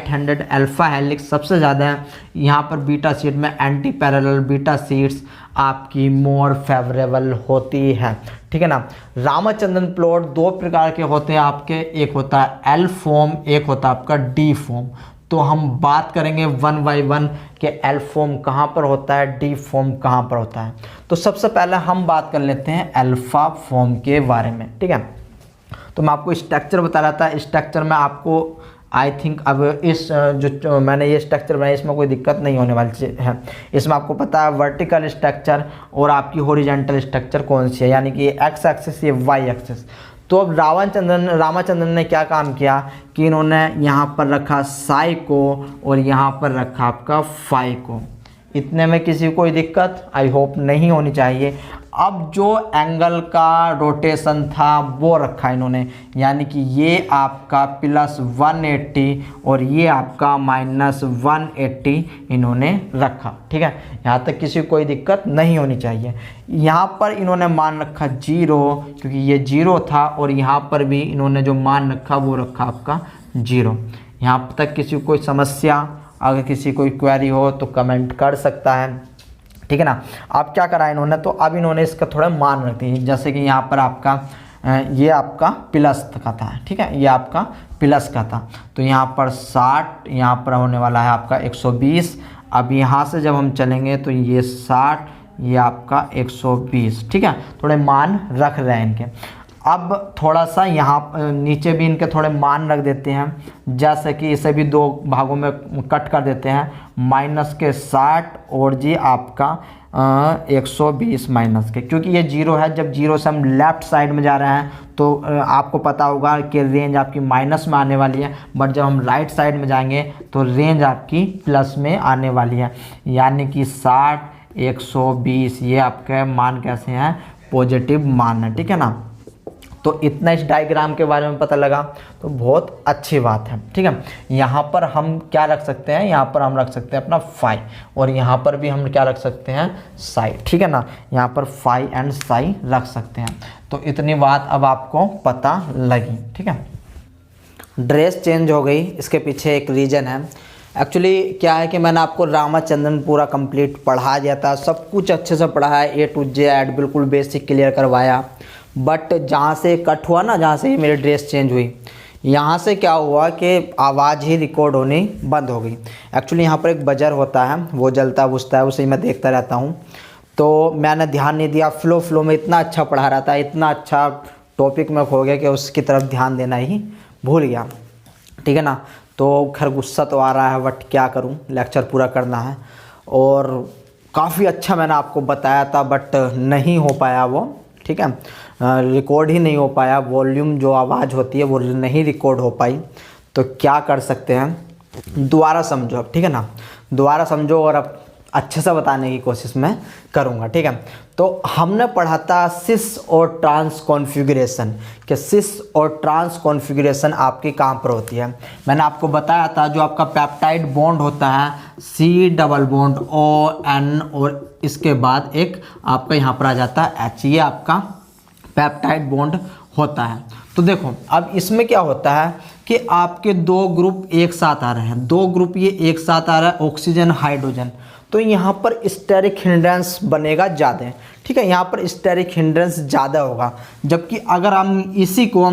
हैंडेड अल्फा हेलिक्स सबसे ज़्यादा है। यहाँ पर बीटा शीट में एंटी पैरेलल बीटा शीट्स आपकी मोर फेवरेबल होती है, ठीक है ना। रामाचंद्रन प्लॉट 2 प्रकार के होते हैं आपके, एक होता है एल फॉर्म, एक होता है आपका डी फॉर्म। तो हम बात करेंगे 1 बाय 1 कि एल फॉर्म कहाँ पर होता है, डी फॉर्म कहाँ पर होता है। तो सबसे पहले हम बात कर लेते हैं अल्फा फॉर्म के बारे में, ठीक है। तो मैं आपको स्ट्रक्चर बता रहा था, स्ट्रक्चर में आपको आई थिंक अब इस जो मैंने ये स्ट्रक्चर बनाया इसमें कोई दिक्कत नहीं होने वाली है। इसमें आपको पता है वर्टिकल स्ट्रक्चर और आपकी हॉरिजॉन्टल स्ट्रक्चर कौन सी है, यानी कि एक्स एक्सिस, ये वाई एक्सिस। तो अब रामाचंद्रन ने क्या काम किया कि इन्होंने यहाँ पर रखा साई को और यहाँ पर रखा आपका फाई को। इतने में किसी को कोई दिक्कत आई होप नहीं होनी चाहिए। अब जो एंगल का रोटेशन था वो रखा इन्होंने, यानी कि ये आपका प्लस 180 और ये आपका माइनस 180 इन्होंने रखा। ठीक है, यहाँ तक किसी को कोई दिक्कत नहीं होनी चाहिए। यहाँ पर इन्होंने मान रखा 0 क्योंकि ये 0 था, और यहाँ पर भी इन्होंने जो मान रखा वो रखा आपका 0। यहाँ तक किसी को कोई समस्या, अगर किसी कोई क्वेरी हो तो कमेंट कर सकता है। ठीक है ना। अब क्या करा इन्होंने, तो अब इन्होंने इसका थोड़ा मान रख दिया, जैसे कि यहाँ पर आपका ये आपका प्लस का था। ठीक है, ये आपका प्लस का था, तो यहाँ पर 60, यहाँ पर होने वाला है आपका 120। अब यहाँ से जब हम चलेंगे तो ये 60, ये आपका 120। ठीक है, थोड़े मान रख रहे हैं इनके। अब थोड़ा सा यहाँ नीचे भी इनके थोड़े मान रख देते हैं, जैसे कि इसे भी 2 भागों में कट कर देते हैं, माइनस के 60 और जी आपका 120 माइनस के, क्योंकि ये 0 है। जब 0 से हम लेफ़्ट साइड में जा रहे हैं तो आपको पता होगा कि रेंज आपकी माइनस में आने वाली है, बट जब हम राइट साइड में जाएंगे तो रेंज आपकी प्लस में आने वाली है, यानी कि 60 120 ये आपके मान कैसे हैं, पॉजिटिव मान है। ठीक है ना। तो इतना इस डायग्राम के बारे में पता लगा तो बहुत अच्छी बात है। ठीक है, यहाँ पर हम क्या रख सकते हैं, यहाँ पर हम रख सकते हैं अपना फाई, और यहाँ पर भी हम क्या रख सकते हैं, साई। ठीक है ना, यहाँ पर फाई एंड साई रख सकते हैं। तो इतनी बात अब आपको पता लगी। ठीक है, ड्रेस चेंज हो गई, इसके पीछे एक रीज़न है। एक्चुअली क्या है कि मैंने आपको रामाचंद्रन पूरा कंप्लीट पढ़ा दिया था, सब कुछ अच्छे से पढ़ाया, A to Z बिल्कुल बेसिक क्लियर करवाया, बट जहाँ से कट हुआ ना, जहाँ से मेरी ड्रेस चेंज हुई, यहाँ से क्या हुआ कि आवाज़ ही रिकॉर्ड होनी बंद हो गई। एक्चुअली यहाँ पर एक बजर होता है, वो जलता बुझता है, उसे मैं देखता रहता हूँ, तो मैंने ध्यान नहीं दिया। फ्लो में इतना अच्छा पढ़ा रहा था, इतना अच्छा टॉपिक में खो गया कि उसकी तरफ ध्यान देना ही भूल गया। ठीक है ना। तो खैर गुस्सा तो आ रहा है, बट क्या करूँ, लेक्चर पूरा करना है। और काफ़ी अच्छा मैंने आपको बताया था, बट नहीं हो पाया वो। ठीक है, रिकॉर्ड ही नहीं हो पाया, वॉल्यूम जो आवाज़ होती है वो नहीं रिकॉर्ड हो पाई। तो क्या कर सकते हैं, दोबारा समझो अब। ठीक है ना, दोबारा समझो और अब अच्छे से बताने की कोशिश मैं करूँगा। ठीक है, तो हमने पढ़ा था सिस और ट्रांस कॉन्फ़िगरेशन, कि सिस और ट्रांस कॉन्फ़िगरेशन आपकी कहाँ पर होती है। मैंने आपको बताया था जो आपका पेप्टाइड बॉन्ड होता है, C डबल बॉन्ड ON, और इसके बाद एक आपका यहाँ पर आ जाता है H, ये आपका पेप्टाइड बॉन्ड होता है। तो देखो अब इसमें क्या होता है कि आपके 2 ग्रुप एक साथ आ रहे हैं, 2 ग्रुप ये एक साथ आ रहा है, ऑक्सीजन हाइड्रोजन, तो यहाँ पर स्टेरिक हिंड्रेंस बनेगा ज़्यादा। ठीक है, यहाँ पर स्टेरिक हिंड्रेंस ज़्यादा होगा, जबकि अगर हम इसी को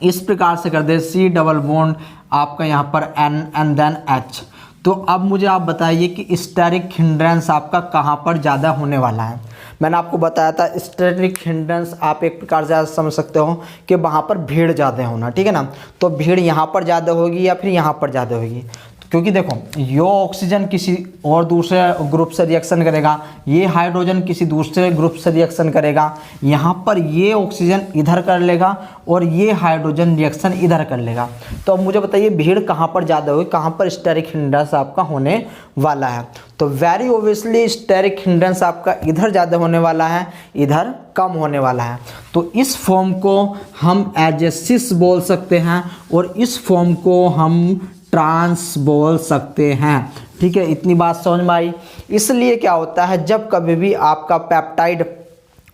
इस प्रकार से कर दें, C डबल बॉन्ड आपका यहाँ पर N एंड देन H, तो अब मुझे आप बताइए कि स्टेरिक हिंड्रेंस आपका कहाँ पर ज़्यादा होने वाला है। मैंने आपको बताया था स्टेरिक हिंड्रेंस आप एक प्रकार से समझ सकते हो कि वहाँ पर भीड़ ज़्यादा होना। ठीक है ना, तो भीड़ यहाँ पर ज़्यादा होगी या फिर यहाँ पर ज़्यादा होगी, क्योंकि देखो ये ऑक्सीजन किसी और दूसरे ग्रुप से रिएक्शन करेगा, ये हाइड्रोजन किसी दूसरे ग्रुप से रिएक्शन करेगा, यहाँ पर ये ऑक्सीजन इधर कर लेगा और ये हाइड्रोजन रिएक्शन इधर कर लेगा। तो अब मुझे बताइए भीड़ कहाँ पर ज़्यादा होगी, कहाँ पर स्टेरिक हिंड्रेंस आपका होने वाला है। तो वेरी ऑब्वियसली स्टेरिक हिंड्रेंस आपका इधर ज़्यादा होने वाला है, इधर कम होने वाला है। तो इस फॉर्म को हम एज ए सिस बोल सकते हैं और इस फॉर्म को हम ट्रांस बोल सकते हैं। ठीक है, इतनी बात समझ में आई। इसलिए क्या होता है, जब कभी भी आपका पेप्टाइड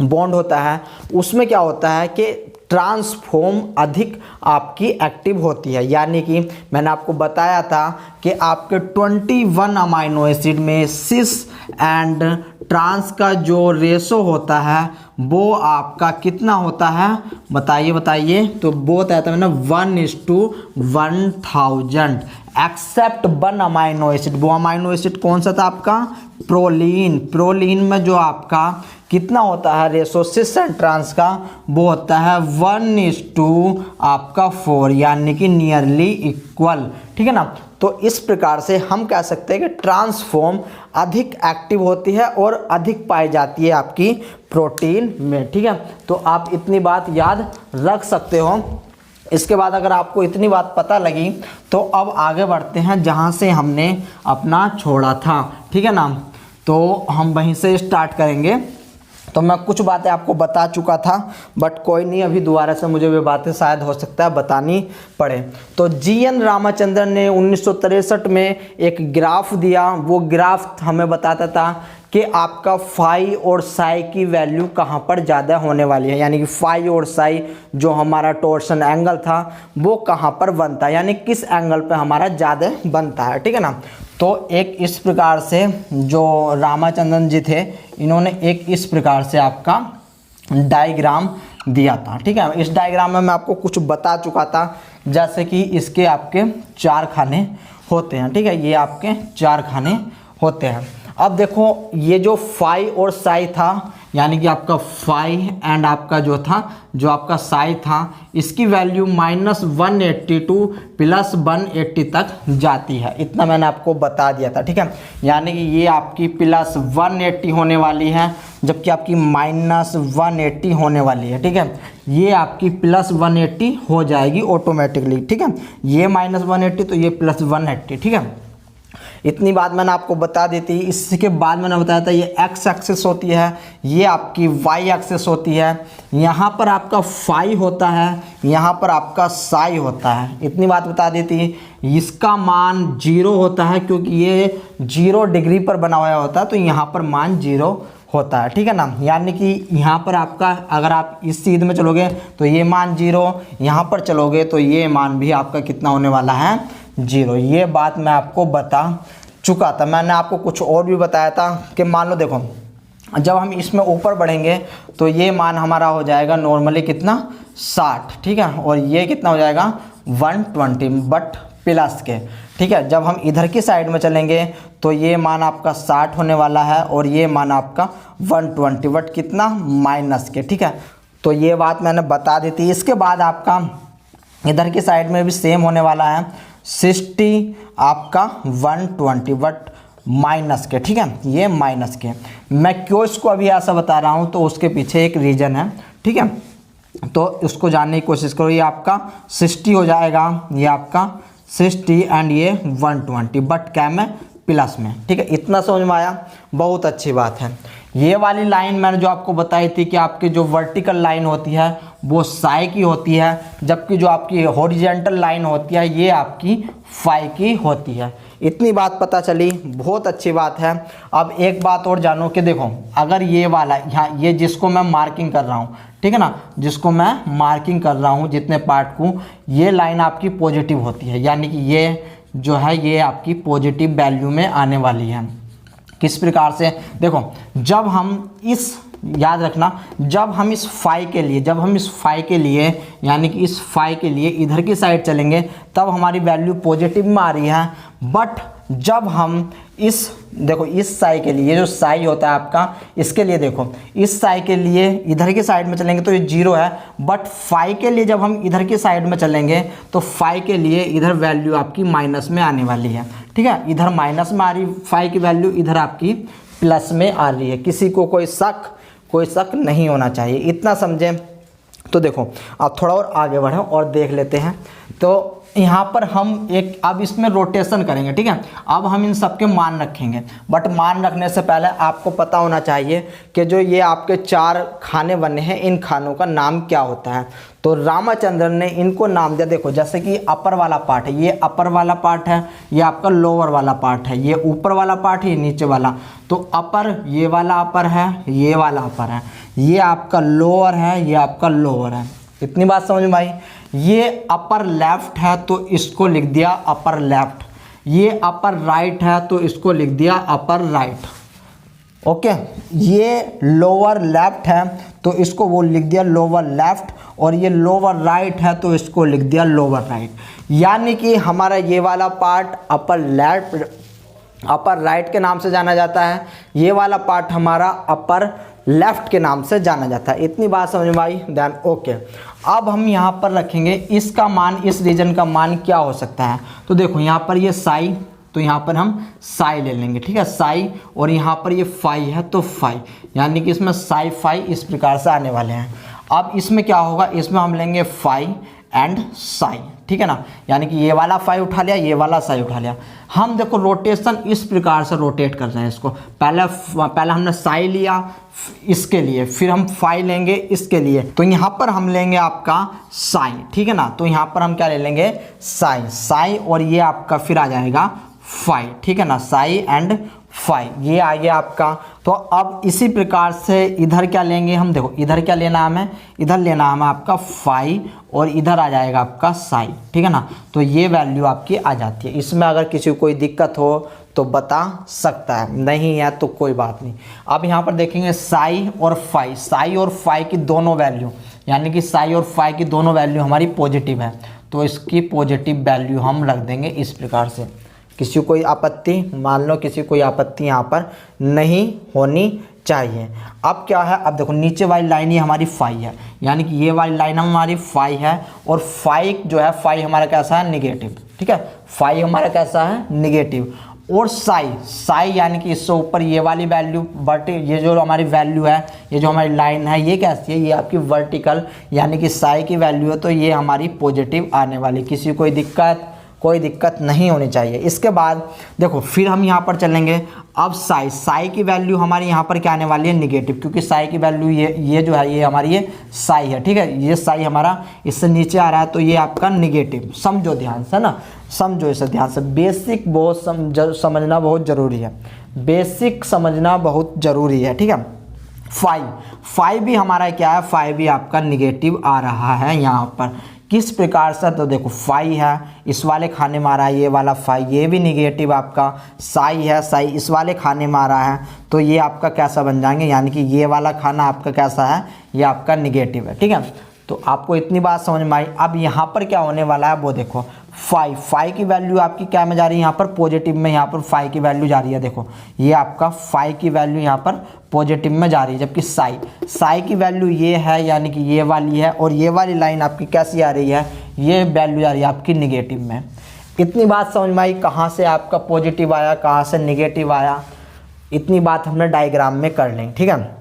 बॉन्ड होता है उसमें क्या होता है कि ट्रांसफॉर्म अधिक आपकी एक्टिव होती है, यानी कि मैंने आपको बताया था कि आपके 21 अमाइनो एसिड में सिस एंड ट्रांस का जो रेशो होता है वो आपका कितना होता है, बताइए। तो वो होता है ना 1:1000, एक्सेप्ट 1 अमाइनो एसिड। वो अमाइनो एसिड कौन सा था आपका, प्रोलीन। प्रोलीन में जो आपका कितना होता है रेशो सिस एंड ट्रांस का, वो होता है 1:4 आपका 4, यानी कि नियरली इक्वल। ठीक है ना। तो इस प्रकार से हम कह सकते हैं कि ट्रांसफॉर्म अधिक एक्टिव होती है और अधिक पाई जाती है आपकी प्रोटीन में। ठीक है, तो आप इतनी बात याद रख सकते हो। इसके बाद अगर आपको इतनी बात पता लगी तो अब आगे बढ़ते हैं जहाँ से हमने अपना छोड़ा था। ठीक है ना, तो हम वहीं से स्टार्ट करेंगे। तो मैं कुछ बातें आपको बता चुका था, बट कोई नहीं, अभी दोबारा से मुझे वे बातें शायद हो सकता है बतानी पड़े। तो GN रामाचंद्रन ने 1963 में एक ग्राफ दिया। वो ग्राफ हमें बताता था कि आपका फाई और साई की वैल्यू कहाँ पर ज़्यादा होने वाली है, यानी कि फाई और साई जो हमारा टॉर्सन एंगल था वो कहाँ पर बनता है, यानी किस एंगल पे हमारा ज़्यादा बनता है। ठीक है ना। तो एक इस प्रकार से जो रामाचंद्रन जी थे, इन्होंने एक इस प्रकार से आपका डायग्राम दिया था। ठीक है, इस डायग्राम में मैं आपको कुछ बता चुका था, जैसे कि इसके आपके 4 खाने होते हैं। ठीक है, ये आपके 4 खाने होते हैं। अब देखो, ये जो फाई और साई था, यानी कि आपका फाई एंड आपका जो था, जो आपका साई था, इसकी वैल्यू -182 + 180 तक जाती है। इतना मैंने आपको बता दिया था। ठीक है, यानी कि ये आपकी +180 होने वाली है, जबकि आपकी -180 होने वाली है। ठीक है, ये आपकी +180 हो जाएगी ऑटोमेटिकली। ठीक है, ये -180 तो ये +180। ठीक है, इतनी बात मैंने आपको बता दी थी। इसके बाद मैंने बताया था ये x एक्सिस होती है, ये आपकी y एक्सिस होती है। यहाँ पर आपका फाई होता है, यहाँ पर आपका साई होता है। इतनी बात बता दी थी। इसका मान 0 होता है क्योंकि ये 0 डिग्री पर बना हुआ होता है, तो यहाँ पर मान 0 होता है। ठीक है ना, यानी कि यहाँ पर आपका अगर आप इस सीध में चलोगे तो ये मान 0, यहाँ पर चलोगे तो ये मान भी आपका कितना होने वाला है, 0। ये बात मैं आपको बता चुका था। मैंने आपको कुछ और भी बताया था कि मान लो देखो, जब हम इसमें ऊपर बढ़ेंगे तो ये मान हमारा हो जाएगा नॉर्मली कितना, 60। ठीक है, और ये कितना हो जाएगा, 120, बट प्लस के। ठीक है, जब हम इधर की साइड में चलेंगे तो ये मान आपका 60 होने वाला है और ये मान आपका 120, बट कितना, माइनस के। ठीक है, तो ये बात मैंने बता दी थी। इसके बाद आपका इधर की साइड में भी सेम होने वाला है, 60 आपका 120, बट माइनस के। ठीक है, ये माइनस के। मैं क्यों इसको अभी ऐसा बता रहा हूँ, तो उसके पीछे एक रीज़न है। ठीक है, तो उसको जानने की कोशिश करो। ये आपका 60 हो जाएगा, ये आपका 60 एंड ये 120, बट क्या में, प्लस में। ठीक है, इतना समझ में आया, बहुत अच्छी बात है। ये वाली लाइन मैंने जो आपको बताई थी कि आपकी जो वर्टिकल लाइन होती है वो साई की होती है, जबकि जो आपकी हॉरिजॉन्टल लाइन होती है ये आपकी फाई की होती है। इतनी बात पता चली, बहुत अच्छी बात है। अब एक बात और जानो कि देखो, अगर ये वाला यहाँ, ये जिसको मैं मार्किंग कर रहा हूँ, ठीक है ना, जिसको मैं मार्किंग कर रहा हूँ जितने पार्ट को, ये लाइन आपकी पॉजिटिव होती है, यानी कि ये जो है ये आपकी पॉजिटिव वैल्यू में आने वाली है। किस प्रकार से, देखो, जब हम इस, याद रखना, जब हम इस फाई के लिए यानी कि इस फाई के लिए इधर की साइड चलेंगे तब हमारी वैल्यू पॉजिटिव में आ रही है। बट जब हम इस, देखो, इस साई के लिए, जो साई होता है आपका, इसके लिए देखो, इस साई के लिए इधर की साइड में चलेंगे तो ये 0 है, बट फाई के लिए जब हम इधर की साइड में चलेंगे तो फाई के लिए इधर वैल्यू आपकी माइनस में आने वाली है। ठीक है, इधर माइनस में आ रही फाई की वैल्यू, इधर आपकी प्लस में आ रही है। किसी को कोई शक नहीं होना चाहिए, इतना समझें। तो देखो, अब थोड़ा और आगे बढ़ें और देख लेते हैं। तो यहाँ पर हम एक, अब इसमें रोटेशन करेंगे। ठीक है, अब हम इन सब के मान रखेंगे, बट मान रखने से पहले आपको पता होना चाहिए कि जो ये आपके 4 खाने बने हैं, इन खानों का नाम क्या होता है। तो रामाचंद्रन ने इनको नाम दिया, देखो, जैसे कि अपर वाला पार्ट है, ये अपर वाला पार्ट है, ये आपका लोअर वाला पार्ट है, ये ऊपर वाला पार्ट है, ये नीचे वाला। तो अपर, ये वाला अपर है, ये वाला अपर है, ये आपका लोअर है, ये आपका लोअर है। इतनी बात समझ में आई। ये अपर लेफ्ट है तो इसको लिख दिया अपर लेफ्ट, ये अपर राइट है तो इसको लिख दिया अपर राइट। ओके, ये लोअर लेफ्ट है तो इसको वो लिख दिया लोअर लेफ्ट, और ये लोअर राइट है तो इसको लिख दिया लोअर राइट। यानी कि हमारा ये वाला part upper left, upper right के नाम से जाना जाता है, ये वाला पार्ट हमारा अपर लेफ्ट के नाम से जाना जाता है। इतनी बात समझ में आई? Then okay. अब हम यहाँ पर रखेंगे इसका मान, इस रीजन का मान क्या हो सकता है। तो देखो यहाँ पर ये साई, तो यहाँ पर हम साई ले लेंगे, ठीक है, साई। और यहाँ पर ये फाई है तो फाई, यानी कि इसमें साई फाई इस प्रकार से आने वाले हैं। अब इसमें क्या होगा, इसमें हम लेंगे फाई एंड साई, ठीक है ना, यानी कि ये वाला फाई उठा लिया, ये वाला साई उठा लिया। हम देखो रोटेशन इस प्रकार से रोटेट कर रहे हैं इसको, पहले हमने साई लिया इसके लिए, फिर हम फाई लेंगे इसके लिए, तो यहाँ पर हम लेंगे आपका साई, ठीक है ना। तो यहाँ पर हम क्या ले लेंगे, साई, साई, और ये आपका फिर आ जाएगा फाई, ठीक है ना, साई एंड फाई, ये आ गया आपका। तो अब इसी प्रकार से इधर क्या लेंगे हम, देखो इधर क्या लेना है हमें, इधर लेना है हमें आपका फाई, और इधर आ जाएगा आपका साई, ठीक है ना। तो ये वैल्यू आपकी आ जाती है। इसमें अगर किसी को कोई दिक्कत हो तो बता सकता है, नहीं है तो कोई बात नहीं। अब यहाँ पर देखेंगे साई और फाई, साई और फाई की दोनों वैल्यू, यानी कि साई और फाई की दोनों वैल्यू हमारी पॉजिटिव है, तो इसकी पॉजिटिव वैल्यू हम रख देंगे इस प्रकार से। किसी कोई आपत्ति, मान लो किसी कोई आपत्ति यहाँ पर नहीं होनी चाहिए। अब क्या है, अब देखो नीचे वाली लाइन ये हमारी फाई है, यानी कि ये वाली लाइन हमारी फाई है, और फाई जो है, फाई हमारा कैसा है, निगेटिव, ठीक है, फाई हमारा कैसा है, निगेटिव। और साई, साई यानी कि इससे ऊपर ये वाली वैल्यू, बट ये जो हमारी वैल्यू है, ये जो हमारी लाइन है, ये कैसी है, ये आपकी वर्टिकल, यानी कि साई की वैल्यू है, तो ये हमारी पॉजिटिव आने वाली। किसी कोई दिक्कत नहीं होनी चाहिए। इसके बाद देखो फिर हम यहाँ पर चलेंगे। अब साई, साई की वैल्यू हमारी यहाँ पर क्या आने वाली है, निगेटिव, क्योंकि साई की वैल्यू ये जो है, ये हमारी ये साई है, ठीक है, ये साई हमारा इससे नीचे आ रहा है, तो ये आपका निगेटिव। समझो ध्यान से ना, समझो इसे ध्यान से, बेसिक बहुत समझना बहुत ज़रूरी है, बेसिक समझना बहुत ज़रूरी है, ठीक है। फाई भी हमारा क्या है, फाई भी आपका निगेटिव आ रहा है यहाँ पर। किस प्रकार से, तो देखो फाई है, इस वाले खाने में आ रहा है, ये वाला फाई, ये भी निगेटिव आपका। साई है, साई इस वाले खाने में आ रहा है, तो ये आपका कैसा बन जाएंगे, यानी कि ये वाला खाना आपका कैसा है, ये आपका निगेटिव है, ठीक है। तो आपको इतनी बात समझ में आई। अब यहाँ पर क्या होने वाला है वो देखो, फाई की वैल्यू आपकी क्या में जा रही है, यहाँ पर पॉजिटिव में, यहाँ पर फाई की वैल्यू जा रही है, देखो ये आपका फाई की वैल्यू यहाँ पर पॉजिटिव में जा रही है, जबकि साई की वैल्यू ये है, यानी कि ये वाली है, और ये वाली लाइन आपकी कैसी आ रही है, ये वैल्यू आ रही है आपकी निगेटिव में। इतनी बात समझ में आई, कहाँ से आपका पॉजिटिव आया, कहाँ से निगेटिव आया, इतनी बात हमने डायग्राम में कर लें, ठीक है।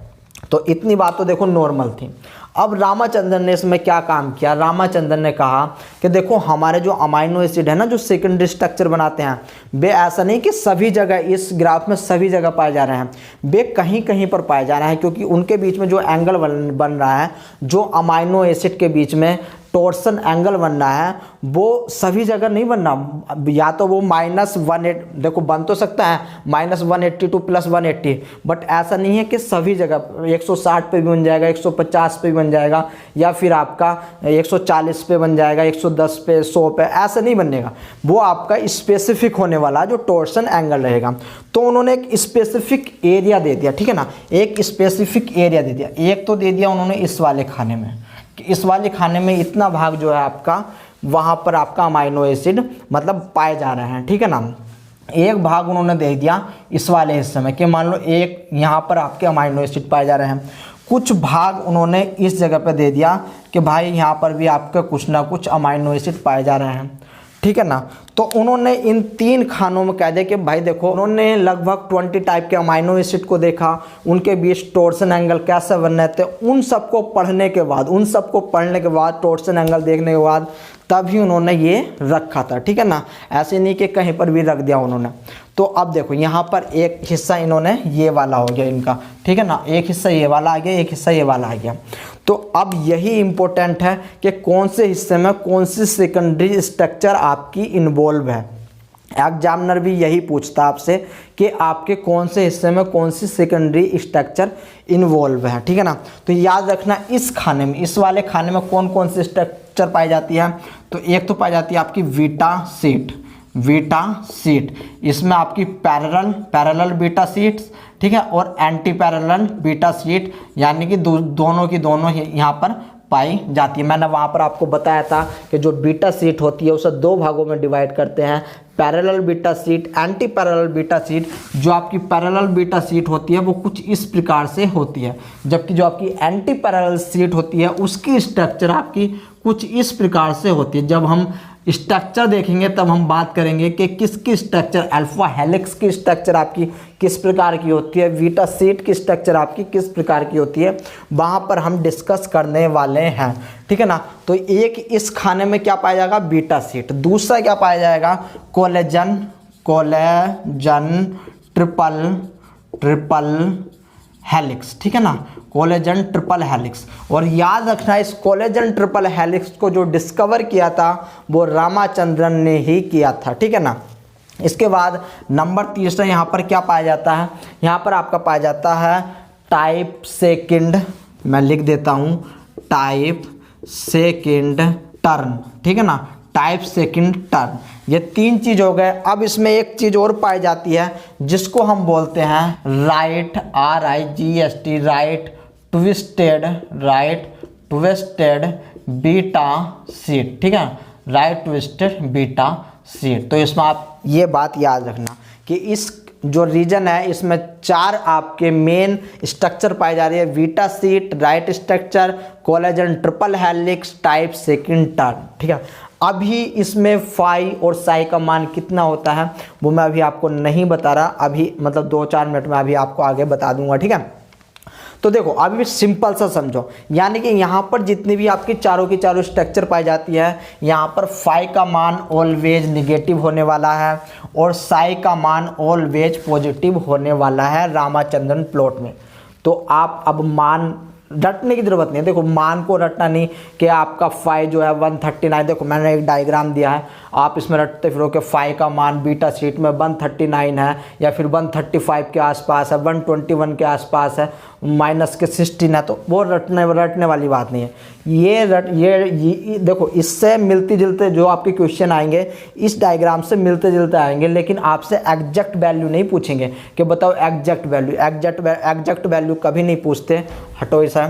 तो इतनी बात तो देखो नॉर्मल थी। अब रामाचंद्रन ने इसमें क्या काम किया, रामाचंद्रन ने कहा कि देखो हमारे जो अमाइनो एसिड है ना, जो सेकेंडरी स्ट्रक्चर बनाते हैं, वे ऐसा नहीं कि सभी जगह इस ग्राफ में सभी जगह पाए जा रहे हैं, वे कहीं कहीं पर पाए जा रहे हैं, क्योंकि उनके बीच में जो एंगल बन रहा है, जो अमाइनो एसिड के बीच में टॉर्सन एंगल बन रहा है, वो सभी जगह नहीं बन रहा। या तो वो -180, देखो बन तो सकता है -180 टू +180, बट ऐसा नहीं है कि सभी जगह 160 पे भी बन जाएगा, 150 पे भी बन जाएगा, या फिर आपका 140 पे बन जाएगा, 110 पे, 100 पे, ऐसा नहीं बनेगा। वो आपका स्पेसिफिक होने वाला जो टॉर्सन एंगल रहेगा। तो उन्होंने एक स्पेसिफिक एरिया दे दिया, ठीक है ना, एक स्पेसिफिक एरिया दे दिया। एक तो दे दिया उन्होंने इस वाले खाने में, कि इस वाले खाने में इतना भाग जो है आपका, वहाँ पर आपका अमाइनो एसिड मतलब पाए जा रहे हैं, ठीक है ना। एक भाग उन्होंने दे दिया इस वाले हिस्से में, कि मान लो एक यहाँ पर आपके अमाइनो एसिड पाए जा रहे हैं। कुछ भाग उन्होंने इस जगह पे दे दिया कि भाई यहाँ पर भी आपके कुछ ना कुछ अमाइनो एसिड पाए जा रहे हैं, ठीक है ना। तो उन्होंने इन 3 खानों में कह दिया कि भाई देखो, उन्होंने लगभग 20 टाइप के अमाइनो एसिड को देखा, उनके बीच टॉर्सन एंगल कैसे बन रहे थे, उन सबको पढ़ने के बाद टॉर्सन एंगल देखने के बाद तभी उन्होंने ये रखा था, ठीक है ना। ऐसे नहीं कि कहीं पर भी रख दिया उन्होंने। तो अब देखो यहाँ पर एक हिस्सा इन्होंने ये वाला हो गया इनका, ठीक है ना, एक हिस्सा ये वाला आ गया, एक हिस्सा ये वाला आ गया। तो अब यही इम्पोर्टेंट है कि कौन से हिस्से में कौन सी सेकेंडरी स्ट्रक्चर आपकी इन्वॉल्व है। एग्जामिनर भी यही पूछता है आपसे कि आपके कौन से हिस्से में कौन सी सेकेंडरी स्ट्रक्चर इन्वॉल्व है, ठीक है ना। तो याद रखना, इस खाने में, इस वाले खाने में कौन कौन सी स्ट्रक्चर पाई जाती है। तो एक तो पाई जाती है आपकी बीटा सीट, इसमें आपकी पैरेलल बीटा सीट्स, ठीक है, और एंटी पैरेलल बीटा सीट, यानी कि दोनों की दोनों यहाँ पर पाई जाती है। मैंने वहाँ पर आपको बताया था कि जो बीटा शीट होती है उसे दो भागों में डिवाइड करते हैं, parallel beta sheet, anti parallel beta sheet. जो आपकी पैरेलल बीटा शीट होती है वो कुछ इस प्रकार से होती है, जबकि जो आपकी एंटी पैरेलल शीट होती है उसकी स्ट्रक्चर आपकी कुछ इस प्रकार से होती है। जब हम स्ट्रक्चर देखेंगे तब हम बात करेंगे कि किसकी स्ट्रक्चर, अल्फा हेलिक्स की स्ट्रक्चर आपकी किस प्रकार की होती है, बीटा शीट की स्ट्रक्चर आपकी किस प्रकार की होती है, वहाँ पर हम डिस्कस करने वाले हैं। ठीक है ना। तो एक इस खाने में क्या पाया जाएगा, बीटा शीट। दूसरा क्या पाया जाएगा, कोलेजन ट्रिपल हेलिक्स। ठीक है ना, कोलेजन ट्रिपल हेलिक्स। और याद रखना इस कोलेजन ट्रिपल हेलिक्स को जो डिस्कवर किया था वो रामाचंद्रन ने ही किया था। ठीक है ना। इसके बाद नंबर तीसरा यहाँ पर क्या पाया जाता है, यहाँ पर आपका पाया जाता है टाइप सेकंड, मैं लिख देता हूँ टाइप सेकंड टर्न। ठीक है ना, टाइप सेकंड टर्न। ये तीन चीज हो गए। अब इसमें एक चीज और पाई जाती है जिसको हम बोलते हैं right, RIGST, right twisted beta sheet. ठीक है, राइट ट्विस्टेड बीटा शीट। तो इसमें आप ये बात याद रखना कि इस जो रीजन है इसमें चार आपके मेन स्ट्रक्चर पाई जा रही है, beta sheet, right structure, collagen triple helix, type second turn. ठीक है। अभी इसमें फाई और साई का मान कितना होता है वो मैं अभी आपको नहीं बता रहा, अभी मतलब 2-4 मिनट में अभी आपको आगे बता दूंगा। ठीक है। तो देखो अभी भी सिंपल सा समझो, यानी कि यहाँ पर जितनी भी आपकी चारों की चारों स्ट्रक्चर पाई जाती है, यहाँ पर फाई का मान ऑलवेज निगेटिव होने वाला है और साई का मान ऑलवेज पॉजिटिव होने वाला है रामाचंद्रन प्लॉट में। तो आप अब मान रटने की जरूरत नहीं है। देखो मान को रटना नहीं कि आपका फाई जो है 139, देखो मैंने एक डायग्राम दिया है, आप इसमें रटते फिरो कि फाई का मान बीटा शीट में 139 है या फिर 135 के आसपास है, 121 के आसपास है, -16 है, तो वो रटने वाली बात नहीं है। ये देखो इससे मिलते जुलते जो आपके क्वेश्चन आएंगे इस डायग्राम से मिलते जुलते आएंगे, लेकिन आपसे एग्जैक्ट वैल्यू नहीं पूछेंगे कि बताओ एग्जैक्ट वैल्यू कभी नहीं पूछते। हटो इसे,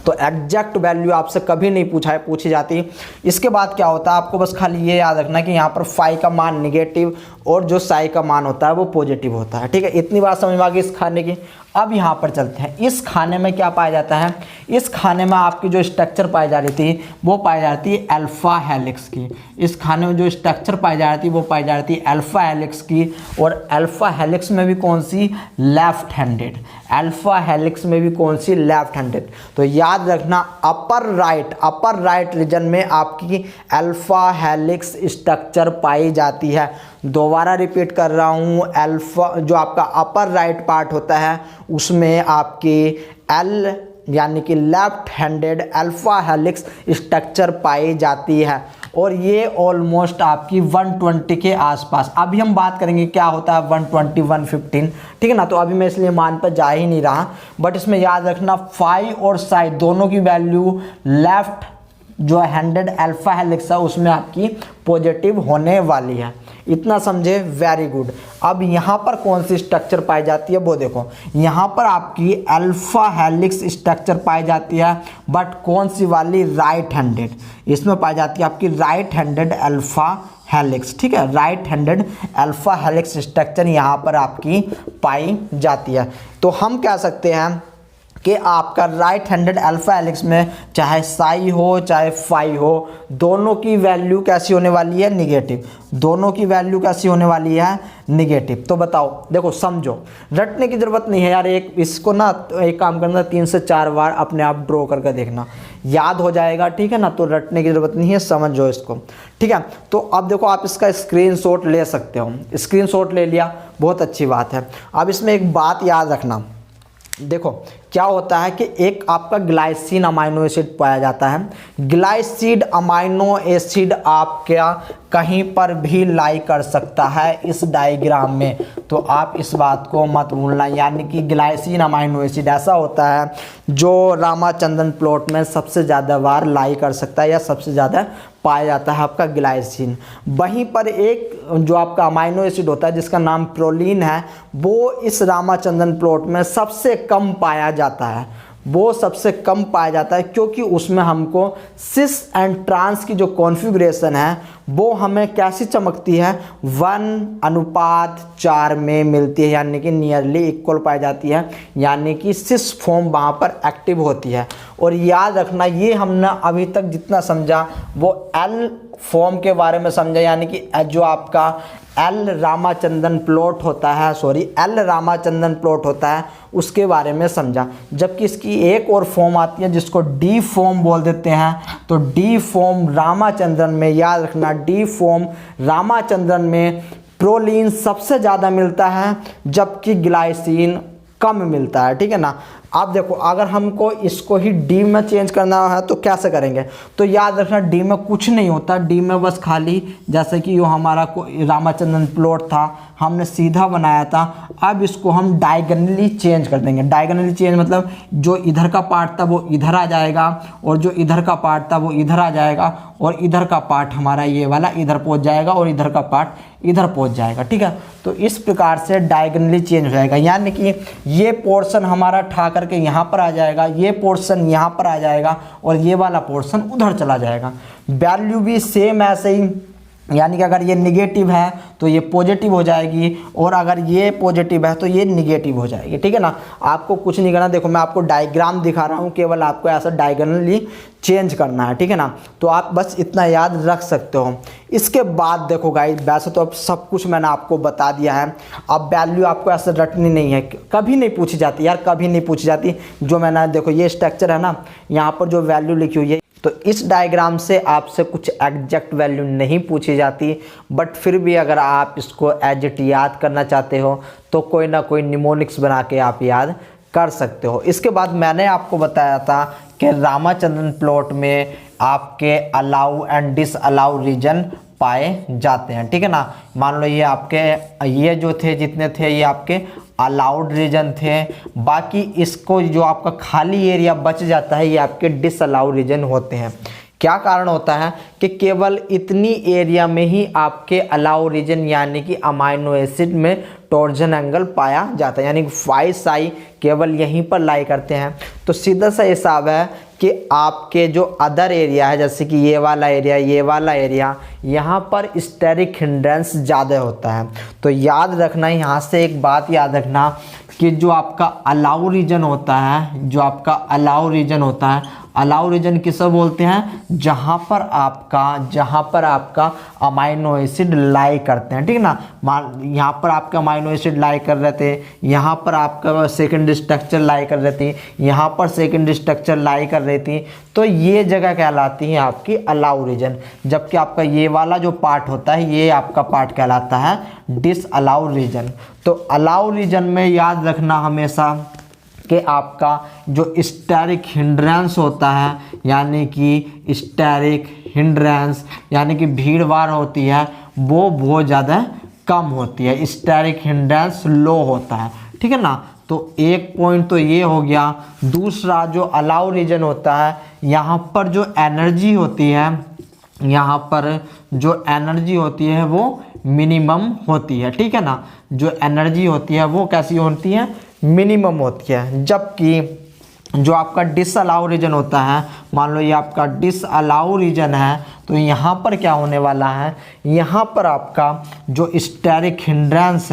तो एग्जैक्ट वैल्यू आपसे कभी नहीं पूछी जाती। इसके बाद क्या होता है, आपको बस खाली ये याद रखना कि यहाँ पर फाई का मान निगेटिव और जो साई का मान होता है वो पॉजिटिव होता है। ठीक है, इतनी बात समझ में आ गई इस खाने की। अब यहाँ पर चलते हैं, इस खाने में क्या पाया जाता है, इस खाने में आपकी जो स्ट्रक्चर पाई जा रही थी वो पाई जाती है अल्फा हेलिक्स की। इस खाने में जो स्ट्रक्चर पाई जा रही थी वो पाई जा रही थी अल्फा हेलिक्स की, और अल्फा हेलिक्स में भी कौन सी, लेफ्ट हैंडेड। अल्फा हेलिक्स में भी कौन सी, लेफ्ट हैंडेड। तो याद रखना अपर राइट रीजन में आपकी अल्फा हेलिक्स स्ट्रक्चर पाई जाती है। दोबारा रिपीट कर रहा हूँ, अल्फा जो आपका अपर राइट पार्ट होता है उसमें आपकी एल यानी कि left handed alpha helix structure पाई जाती है, और ये ऑलमोस्ट आपकी 120 के आसपास। अभी हम बात करेंगे क्या होता है 120, 115। ठीक है ना। तो अभी मैं इसलिए मान पर जा ही नहीं रहा, बट इसमें याद रखना फाई और साई दोनों की वैल्यू लेफ्ट जो हैंडेड अल्फा हेलिक्स है उसमें आपकी पॉजिटिव होने वाली है। इतना समझे, वेरी गुड। अब यहाँ पर कौन सी स्ट्रक्चर पाई जाती है वो देखो, यहाँ पर आपकी अल्फा हेलिक्स स्ट्रक्चर पाई जाती है, बट कौन सी वाली, राइट हैंडेड। इसमें पाई जाती है आपकी राइट हैंडेड अल्फा हेलिक्स। ठीक है, right handed alpha helix structure यहाँ पर आपकी पाई जाती है। तो हम कह सकते हैं कि आपका राइट हैंडेड अल्फा हेलिक्स में चाहे साई हो चाहे फाई हो, दोनों की वैल्यू कैसी होने वाली है, निगेटिव। दोनों की वैल्यू कैसी होने वाली है, निगेटिव। तो बताओ, देखो समझो, रटने की ज़रूरत नहीं है यार, एक इसको ना एक काम करना 3 से 4 बार अपने आप ड्रॉ करके देखना, याद हो जाएगा। ठीक है ना। तो रटने की ज़रूरत नहीं है, समझो इसको। ठीक है। तो अब देखो आप इसका स्क्रीनशॉट ले सकते हो, स्क्रीनशॉट ले लिया, बहुत अच्छी बात है। अब इसमें एक बात याद रखना, देखो क्या होता है कि एक आपका ग्लाइसिन अमाइनो एसिड पाया जाता है। ग्लाइसिड अमाइनो एसिड आपका कहीं पर भी लाई कर सकता है इस डायग्राम में, तो आप इस बात को मत भूलना। यानी कि ग्लाइसिन अमाइनो एसिड ऐसा होता है जो रामाचंद्रन प्लॉट में सबसे ज़्यादा बार लाई कर सकता है या सबसे ज़्यादा पाया जाता है आपका ग्लाइसिन। वहीं पर एक जो आपका अमाइनो एसिड होता है जिसका नाम प्रोलीन है, वो इस रामाचंद्रन प्लॉट में सबसे कम पाया जाता है। वो सबसे कम पाया जाता है, क्योंकि उसमें हमको सिस एंड ट्रांस की जो कॉन्फ़िगरेशन है वो हमें कैसी चमकती है, 1:4 में मिलती है, यानी कि नियरली इक्वल पाई जाती है, यानी कि सिस फॉर्म वहाँ पर एक्टिव होती है। और याद रखना, ये हमने अभी तक जितना समझा वो एल फॉर्म के बारे में समझा, यानी कि जो आपका एल रामाचंद्रन प्लॉट होता है, एल रामाचंद्रन प्लॉट होता है उसके बारे में समझा। जबकि इसकी एक और फॉर्म आती है जिसको डी फॉर्म बोल देते हैं। तो डी फॉर्म रामाचंद्रन में, याद रखना, डी फॉर्म रामाचंद्रन में प्रोलीन सबसे ज़्यादा मिलता है जबकि ग्लाइसिन कम मिलता है, ठीक है ना। आप देखो, अगर हमको इसको ही डी में चेंज करना है तो कैसे करेंगे, तो याद रखना डी में कुछ नहीं होता, डी में बस खाली जैसे कि यो हमारा रामाचंद्रन प्लॉट था हमने सीधा बनाया था, अब इसको हम डायगनली चेंज कर देंगे। डायगनली चेंज मतलब जो इधर का पार्ट था वो इधर आ जाएगा और जो इधर का पार्ट था वो इधर आ जाएगा और इधर का पार्ट हमारा ये वाला इधर पहुंच जाएगा और इधर का पार्ट इधर पहुंच जाएगा, ठीक है। तो इस प्रकार से डायगनली चेंज हो जाएगा, यानी कि ये पोर्शन हमारा ठा करके यहाँ पर आ जाएगा, ये पोर्शन यहाँ पर आ जाएगा और ये वाला पोर्शन उधर चला जाएगा। वैल्यू भी सेम ऐसे ही, यानी कि अगर ये निगेटिव है तो ये पॉजिटिव हो जाएगी और अगर ये पॉजिटिव है तो ये निगेटिव हो जाएगी, ठीक है ना। आपको कुछ नहीं करना, देखो मैं आपको डायग्राम दिखा रहा हूँ, केवल आपको ऐसा डायगोनली चेंज करना है, ठीक है ना। तो आप बस इतना याद रख सकते हो। इसके बाद देखो गाइस, वैसे तो अब सब कुछ मैंने आपको बता दिया है, अब वैल्यू आपको ऐसे रटनी नहीं है, कभी नहीं पूछी जाती यार, कभी नहीं पूछी जाती। जो मैंने देखो ये स्ट्रक्चर है ना, यहाँ पर जो वैल्यू लिखी हुई है, तो इस डायग्राम से आपसे कुछ एग्जैक्ट वैल्यू नहीं पूछी जाती, बट फिर भी अगर आप इसको एज इट याद करना चाहते हो तो कोई ना कोई निमोनिक्स बना के आप याद कर सकते हो। इसके बाद मैंने आपको बताया था कि रामाचंद्रन प्लॉट में आपके allow and disallow region पाए जाते हैं, ठीक है ना। मान लो ये आपके ये जो थे जितने थे ये आपके अलाउड रीजन थे, बाकी इसको जो आपका खाली एरिया बच जाता है ये आपके डिसअलाउड रीजन होते हैं। क्या कारण होता है कि केवल इतनी एरिया में ही आपके अलाउ रीजन यानी कि अमाइनो एसिड में टॉर्जन एंगल पाया जाता है, यानी कि फाइव साई केवल यहीं पर लाई करते हैं। तो सीधा सा हिसाब है कि आपके जो अदर एरिया है, जैसे कि ये वाला एरिया, यहाँ पर स्टेरिक हिंड्रेंस ज़्यादा होता है। तो याद रखना, यहाँ से एक बात याद रखना कि जो आपका अलाउ रीजन होता है, अलाउ रीजन किसे बोलते हैं, जहाँ पर आपका अमाइनो एसिड लाई करते हैं, ठीक है ना। यहाँ पर आपका अमाइनो एसिड लाई कर रहे थे, यहाँ पर आपका सेकंड स्ट्रक्चर लाई कर रहे थे, यहाँ पर सेकंड स्ट्रक्चर लाई कर रही थी, तो ये जगह कहलाती है आपकी अलाउ रीजन। जबकि आपका ये वाला जो पार्ट होता है ये आपका पार्ट कहलाता है डिसअलाउ रीजन। तो अलाउ रीजन में याद रखना हमेशा कि आपका जो स्टेरिक हिंड्रेंस होता है, यानी कि स्टेरिक हिंड्रेंस यानी कि भीड़ भाड़ होती है वो बहुत ज़्यादा कम होती है, स्टेरिक हिंड्रेंस लो होता है, ठीक है ना। तो एक पॉइंट तो ये हो गया। दूसरा जो अलाउ रीजन होता है, यहाँ पर जो एनर्जी होती है वो मिनिमम होती है, ठीक है ना। जो एनर्जी होती है वो कैसी होती है, मिनिमम होती है। जबकि जो आपका डिसअलाउ रीजन होता है, मान लो ये आपका डिसअलाउ रीजन है, तो यहाँ पर क्या होने वाला है, यहाँ पर आपका जो स्टेरिक हिंड्रेंस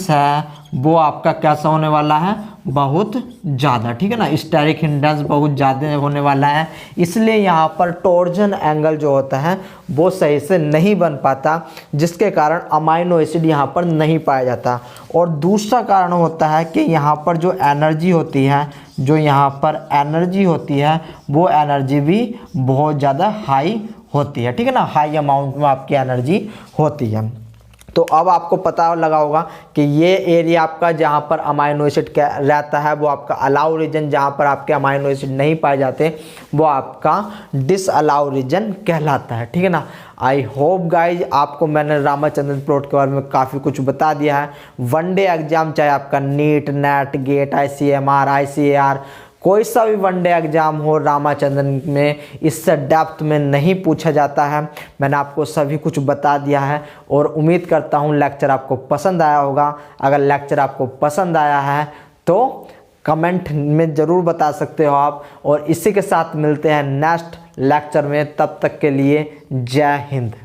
है वो आपका कैसा होने वाला है, बहुत ज़्यादा, ठीक है ना। स्टेरिक हिंड्रेंस बहुत ज़्यादा होने वाला है, इसलिए यहाँ पर टॉर्जन एंगल जो होता है वो सही से नहीं बन पाता, जिसके कारण अमाइनो एसिड यहाँ पर नहीं पाया जाता। और दूसरा कारण होता है कि यहाँ पर जो एनर्जी होती है वो एनर्जी भी बहुत ज़्यादा हाई होती है, ठीक है ना। हाई अमाउंट में आपकी एनर्जी होती है। तो अब आपको पता लगा होगा कि ये एरिया आपका जहाँ पर अमाइनो एसिड रहता है वो आपका अलाउ रीजन, जहाँ पर आपके अमाइनो एसिड नहीं पाए जाते वो आपका डिसअलाउ रीजन कहलाता है, ठीक है ना। आई होप गाइज आपको मैंने रामाचंद्रन प्लॉट के बारे में काफ़ी कुछ बता दिया है। वनडे एग्जाम चाहे आपका NEET, NET, GATE, ICMR, ICAR, कोई सा भी वनडे एग्जाम हो, रामाचंद्रन में इससे डेप्थ में नहीं पूछा जाता है। मैंने आपको सभी कुछ बता दिया है और उम्मीद करता हूँ लेक्चर आपको पसंद आया होगा। अगर लेक्चर आपको पसंद आया है तो कमेंट में ज़रूर बता सकते हो आप। और इसी के साथ मिलते हैं नेक्स्ट लेक्चर में, तब तक के लिए जय हिंद।